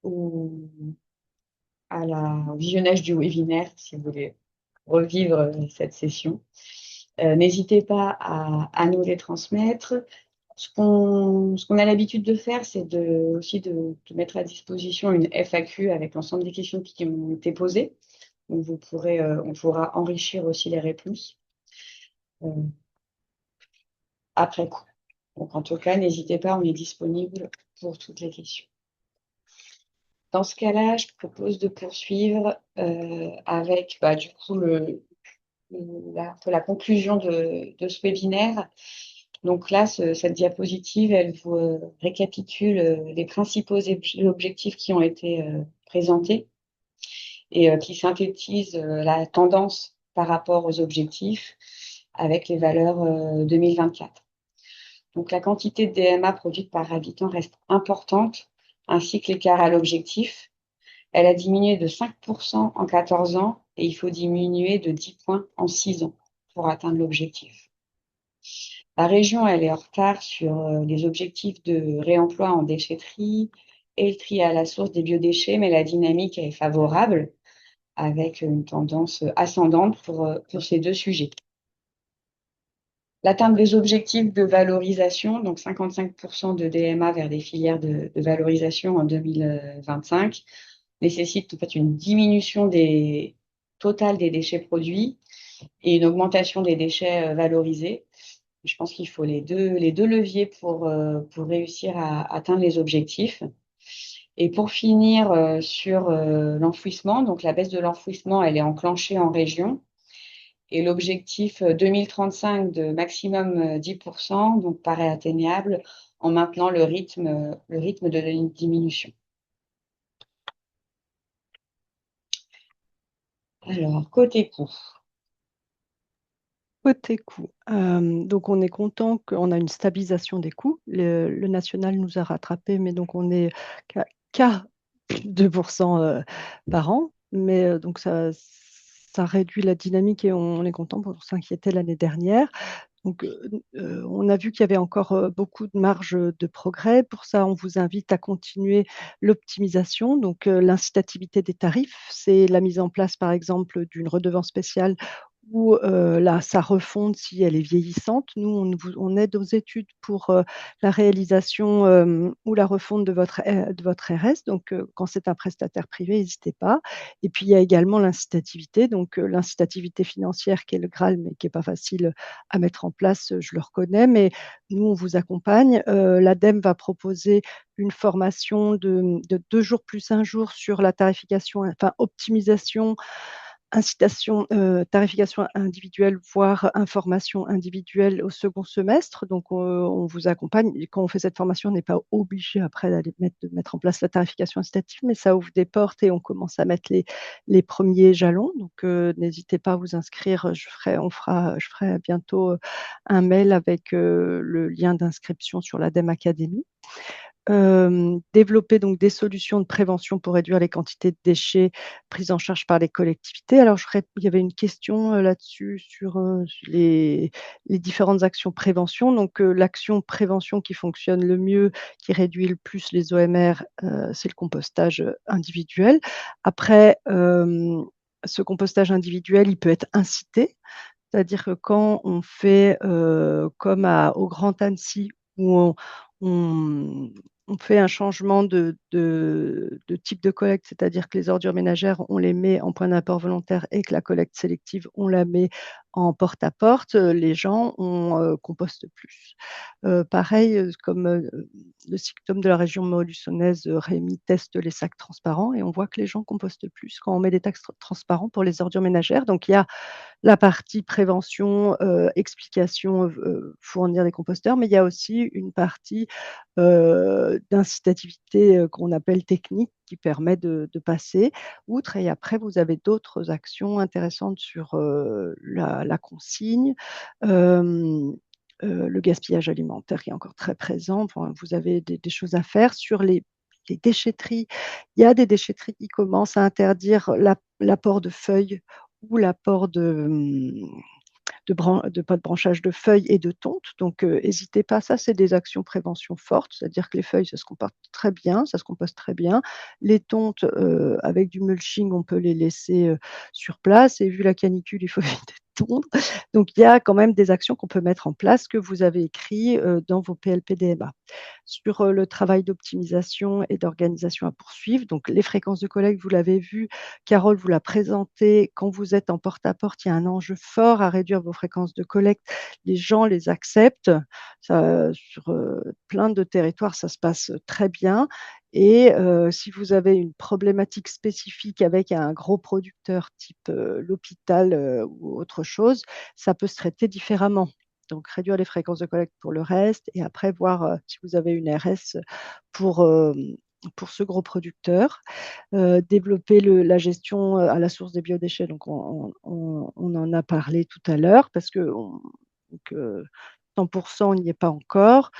ou au visionnage du webinaire, si vous voulez revivre cette session, n'hésitez pas à nous les transmettre. Ce qu'on a l'habitude de faire, c'est aussi de mettre à disposition une FAQ avec l'ensemble des questions qui ont été posées. Donc, on pourra enrichir aussi les réponses après coup. Donc, en tout cas, n'hésitez pas, on est disponible pour toutes les questions. Dans ce cas-là, je propose de poursuivre avec du coup la conclusion de ce webinaire. Donc là, cette diapositive, elle vous récapitule les principaux objectifs qui ont été présentés. et qui synthétise la tendance par rapport aux objectifs avec les valeurs 2024. Donc la quantité de DMA produite par habitant reste importante, ainsi que l'écart à l'objectif. Elle a diminué de 5% en 14 ans et il faut diminuer de 10 points en 6 ans pour atteindre l'objectif. La région, elle est en retard sur les objectifs de réemploi en déchetterie et le tri à la source des biodéchets, mais la dynamique est favorable avec une tendance ascendante pour ces deux sujets. L'atteinte des objectifs de valorisation, donc 55% de DMA vers des filières de valorisation en 2025, nécessite en fait une diminution totale des déchets produits et une augmentation des déchets valorisés. Je pense qu'il faut les deux leviers pour réussir à atteindre les objectifs. Et pour finir sur l'enfouissement, donc la baisse de l'enfouissement, elle est enclenchée en région. Et l'objectif 2035 de maximum 10%, donc paraît atteignable en maintenant le rythme de la diminution. Alors, côté coût.
Côté coût, donc on est content qu'on a une stabilisation des coûts. Le national nous a rattrapés, mais donc on est qu'à 2% par an. Mais donc ça réduit la dynamique et on est content pour s'inquiéter l'année dernière. Donc, on a vu qu'il y avait encore beaucoup de marge de progrès. Pour ça, on vous invite à continuer l'optimisation. Donc, l'incitativité des tarifs, c'est la mise en place, par exemple, d'une redevance spéciale ou sa refonte si elle est vieillissante. Nous, on aide aux études pour la réalisation ou la refonte de votre RS. Donc, quand c'est un prestataire privé, n'hésitez pas. Et puis, il y a également l'incitativité. Donc, l'incitativité financière qui est le Graal, mais qui n'est pas facile à mettre en place, je le reconnais, mais nous, on vous accompagne. L'ADEME va proposer une formation de 2 jours plus 1 jour sur la tarification, enfin optimisation, incitation, tarification individuelle, voire information individuelle au second semestre. Donc, on vous accompagne. Et quand on fait cette formation, on n'est pas obligé après de mettre en place la tarification incitative, mais ça ouvre des portes et on commence à mettre les premiers jalons. Donc, n'hésitez pas à vous inscrire. Je ferai bientôt un mail avec le lien d'inscription sur l'ADEME Academy. Développer donc des solutions de prévention pour réduire les quantités de déchets prises en charge par les collectivités. Alors, il y avait une question là-dessus sur les différentes actions prévention. Donc, l'action prévention qui fonctionne le mieux, qui réduit le plus les OMR, c'est le compostage individuel. Après, ce compostage individuel, il peut être incité, c'est-à-dire que quand on fait comme au Grand Annecy, où on, on fait un changement de type de collecte, c'est-à-dire que les ordures ménagères, on les met en point d'apport volontaire et que la collecte sélective, on la met en porte-à-porte, les gens compostent plus. Pareil, comme le SICTOM de la région maure-luçonnaise, Rémi, teste les sacs transparents et on voit que les gens compostent plus quand on met des sacs transparents pour les ordures ménagères. Donc, il y a la partie prévention, explication, fournir des composteurs, mais il y a aussi une partie d'incitativité qu'on appelle technique qui permet de passer outre. Et après, vous avez d'autres actions intéressantes sur la consigne. Le gaspillage alimentaire qui est encore très présent. Enfin, vous avez des choses à faire sur les déchetteries. Il y a des déchetteries qui commencent à interdire l'apport de feuilles ou l'apport de pas de branchage de feuilles et de tontes. Donc, n'hésitez pas. Ça, c'est des actions prévention fortes, c'est-à-dire que les feuilles, ça se comporte très bien, ça se compose très bien. Les tontes, avec du mulching, on peut les laisser sur place. Et vu la canicule, il faut éviter de tondre. Donc, il y a quand même des actions qu'on peut mettre en place que vous avez écrites dans vos PLP-DMA. Sur le travail d'optimisation et d'organisation à poursuivre, donc les fréquences de collecte, vous l'avez vu, Carole vous l'a présenté, quand vous êtes en porte-à-porte, il y a un enjeu fort à réduire vos fréquences de collecte. Les gens les acceptent. Sur plein de territoires, ça se passe très bien. Et si vous avez une problématique spécifique avec un gros producteur type l'hôpital ou autre chose, ça peut se traiter différemment. Donc, réduire les fréquences de collecte pour le reste et après voir si vous avez une RS pour pour ce gros producteur. Développer la gestion à la source des biodéchets, donc on en a parlé tout à l'heure, parce que 100%, on n'y est pas encore.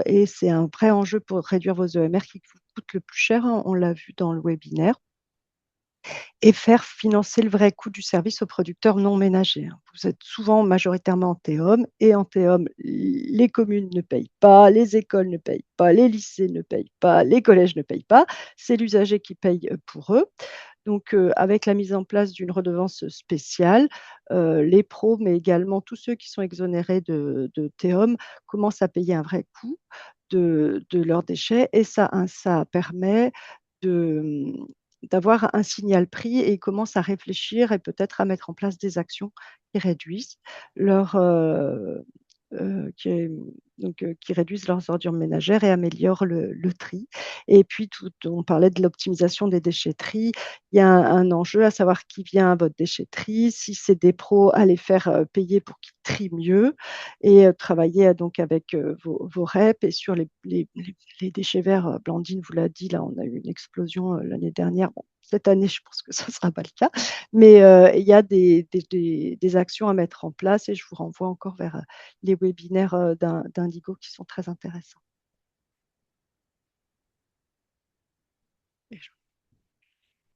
Et c'est un vrai enjeu pour réduire vos EMR qui vous coûte le plus cher, hein, on l'a vu dans le webinaire. Et faire financer le vrai coût du service aux producteurs non ménagers, hein. Vous êtes souvent majoritairement en TEOM, et en TEOM, les communes ne payent pas, les écoles ne payent pas, les lycées ne payent pas, les collèges ne payent pas. C'est l'usager qui paye pour eux. Donc, avec la mise en place d'une redevance spéciale, les pros, mais également tous ceux qui sont exonérés de TEOM, commencent à payer un vrai coût de leurs déchets, et ça permet de, d'avoir un signal prix, et ils commencent à réfléchir et peut-être à mettre en place des actions qui réduisent leur, qui, qui réduisent leurs ordures ménagères et améliorent le tri. Et puis, on parlait de l'optimisation des déchetteries. Il y a un enjeu à savoir qui vient à votre déchetterie, si c'est des pros, à les faire payer pour qu'ils trient mieux, et travailler donc avec vos reps. Et sur les déchets verts, Blandine vous l'a dit, là, on a eu une explosion l'année dernière. Bon, cette année, je pense que ça ne sera pas le cas, mais il y a des actions à mettre en place, et je vous renvoie encore vers les webinaires d'Indigo qui sont très intéressants.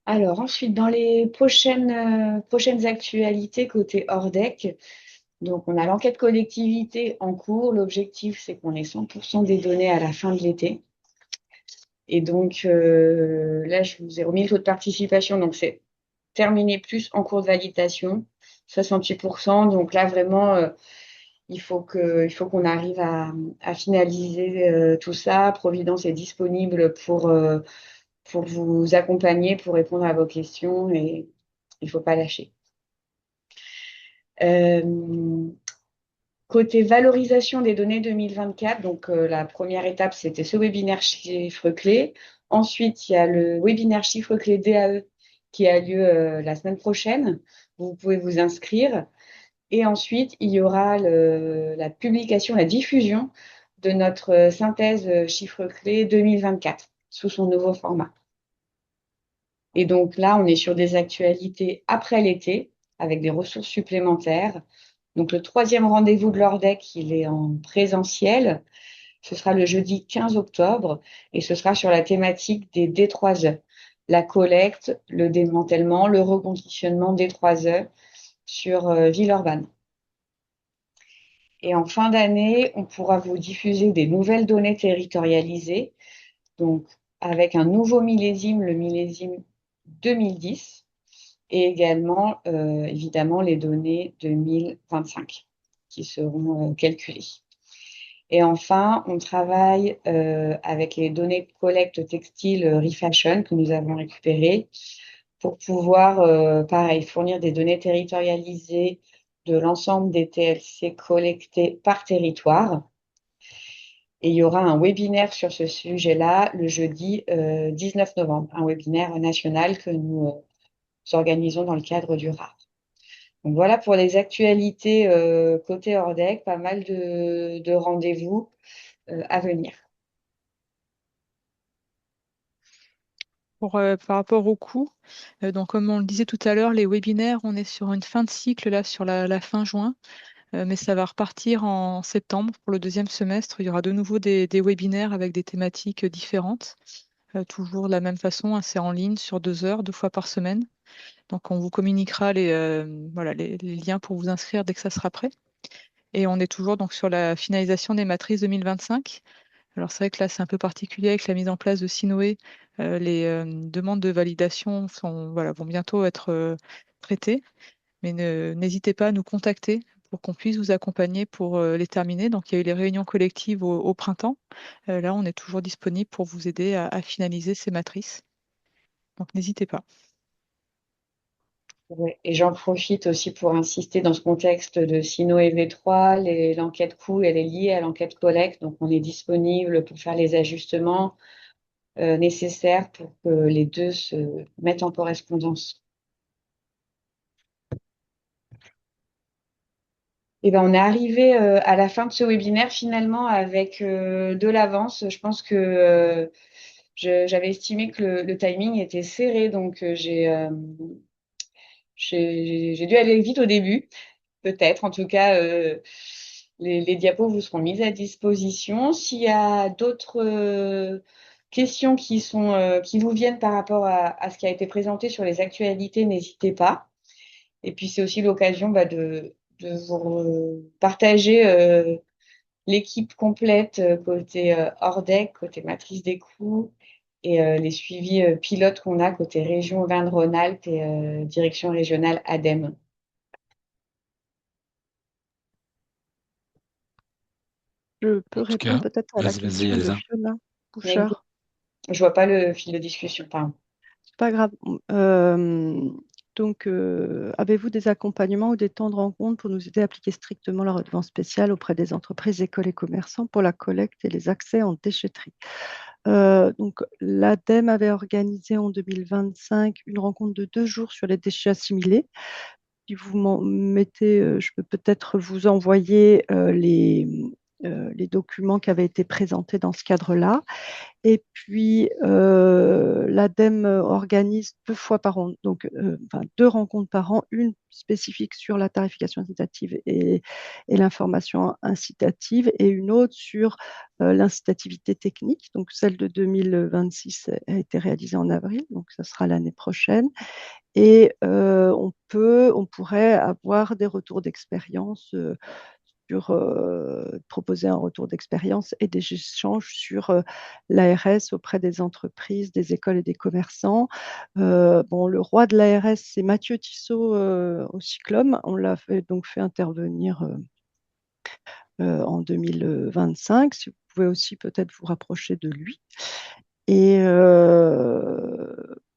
Alors ensuite, dans les prochaines actualités côté Ordec, donc on a l'enquête collectivité en cours. L'objectif, c'est qu'on ait 100% des données à la fin de l'été. Et donc là, je vous ai remis le taux de participation, donc c'est terminé plus en cours de validation, 68%. Donc là, vraiment, il faut qu'on arrive à finaliser tout ça. Providence est disponible pour vous accompagner, pour répondre à vos questions, et il ne faut pas lâcher. Côté valorisation des données 2024, donc la première étape, c'était ce webinaire chiffre clé. Ensuite, il y a le webinaire chiffre clé DAE qui a lieu la semaine prochaine. Vous pouvez vous inscrire. Et ensuite, il y aura la publication, la diffusion de notre synthèse chiffre clé 2024 sous son nouveau format. Et donc là, on est sur des actualités après l'été, avec des ressources supplémentaires. Donc le 3e rendez-vous de l'Ordec, il est en présentiel. Ce sera le jeudi 15 octobre, et ce sera sur la thématique des D3E. La collecte, le démantèlement, le reconditionnement des D3E sur Villeurbanne. Et en fin d'année, on pourra vous diffuser des nouvelles données territorialisées, donc avec un nouveau millésime, le millésime 2010, et également, évidemment, les données 2025 qui seront calculées. Et enfin, on travaille avec les données de collecte textile Refashion que nous avons récupérées pour pouvoir, pareil, fournir des données territorialisées de l'ensemble des TLC collectés par territoire. Et il y aura un webinaire sur ce sujet-là le jeudi 19 novembre, un webinaire national que nous organisons dans le cadre du RAR. Donc voilà pour les actualités côté Ordec, pas mal de rendez-vous à venir.
Par rapport au coût, donc comme on le disait tout à l'heure, les webinaires, on est sur une fin de cycle là sur la fin juin, mais ça va repartir en septembre pour le 2e semestre. Il y aura de nouveau des webinaires avec des thématiques différentes, toujours de la même façon, hein, c'est en ligne sur 2 heures, 2 fois par semaine. Donc on vous communiquera voilà, les liens pour vous inscrire dès que ça sera prêt. Et on est toujours donc sur la finalisation des matrices 2025. Alors c'est vrai que là, c'est un peu particulier avec la mise en place de Sinoé. Les demandes de validation vont bientôt être traitées. Mais n'hésitez pas à nous contacter pour qu'on puisse vous accompagner pour les terminer. Donc il y a eu les réunions collectives au printemps. Là, on est toujours disponible pour vous aider à finaliser ces matrices. Donc n'hésitez pas.
Ouais. Et j'en profite aussi pour insister dans ce contexte de Sinoé V3, l'enquête coût, elle est liée à l'enquête collecte, donc on est disponible pour faire les ajustements nécessaires pour que les deux se mettent en correspondance. Et ben, on est arrivé à la fin de ce webinaire finalement avec de l'avance. Je pense que j'avais estimé que le timing était serré, donc j'ai dû aller vite au début, peut-être. En tout cas, les diapos vous seront mises à disposition. S'il y a d'autres questions qui vous viennent par rapport à ce qui a été présenté sur les actualités, n'hésitez pas. Et puis, c'est aussi l'occasion de vous partager l'équipe complète côté Ordec, côté matrice des coûts et les suivis pilotes qu'on a côté région Auvergne-Rhône-Alpes et direction régionale ADEME.
Je peux
En tout
répondre
cas,
peut-être à la
vas-y,
question de
Elsa.
Fiona Bouchard.
Je vois pas le fil de discussion, pardon.
C'est pas grave. Donc, avez-vous des accompagnements ou des temps de rencontre pour nous aider à appliquer strictement la redevance spéciale auprès des entreprises, écoles et commerçants pour la collecte et les accès en déchetterie? Donc, l'ADEME avait organisé en 2025 une rencontre de 2 jours sur les déchets assimilés. Si vous m'en mettez, je peux peut-être vous envoyer les documents qui avaient été présentés dans ce cadre-là. Et puis, l'ADEME organise 2 fois par an, donc 2 rencontres par an, une spécifique sur la tarification incitative et l'information incitative, et une autre sur l'incitativité technique. Donc, celle de 2026 a été réalisée en avril, donc ça sera l'année prochaine. Et on pourrait avoir des retours d'expérience proposer un retour d'expérience et des échanges sur l'ARS auprès des entreprises, des écoles et des commerçants. Le roi de l'ARS, c'est Mathieu Tissot au Cyclum. On l'a donc fait intervenir en 2025. Si vous pouvez aussi peut-être vous rapprocher de lui. Et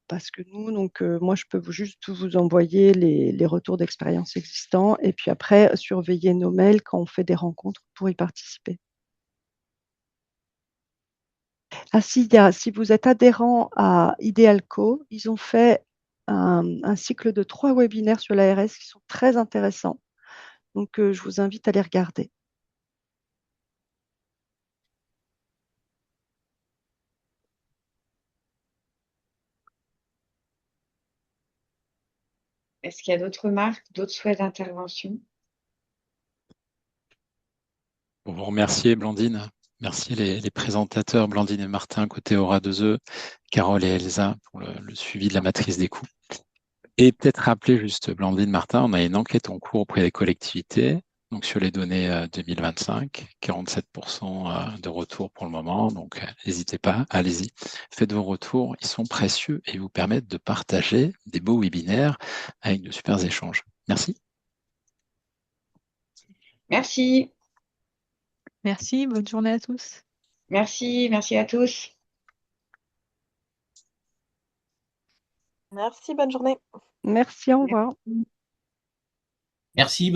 parce que nous, donc, moi, je peux juste vous envoyer les retours d'expérience existants et puis après, surveiller nos mails quand on fait des rencontres pour y participer. Ah, si vous êtes adhérent à Idealco, ils ont fait un cycle de 3 webinaires sur l'ARS qui sont très intéressants. Donc, je vous invite à les regarder.
Est-ce qu'il y a d'autres remarques, d'autres souhaits d'intervention?
Pour vous remercier, Blandine. Merci les présentateurs, Blandine et Martin, côté Aura 2E, Carole et Elsa pour le suivi de la matrice des coûts. Et peut-être rappeler juste, Blandine, Martin, on a une enquête en cours auprès des collectivités, donc sur les données 2025, 47% de retour pour le moment, donc n'hésitez pas, allez-y, faites vos retours, ils sont précieux et vous permettent de partager des beaux webinaires avec de super échanges. Merci.
Merci.
Merci, bonne journée à tous.
Merci à tous.
Merci, bonne journée.
Merci, au revoir.
Merci.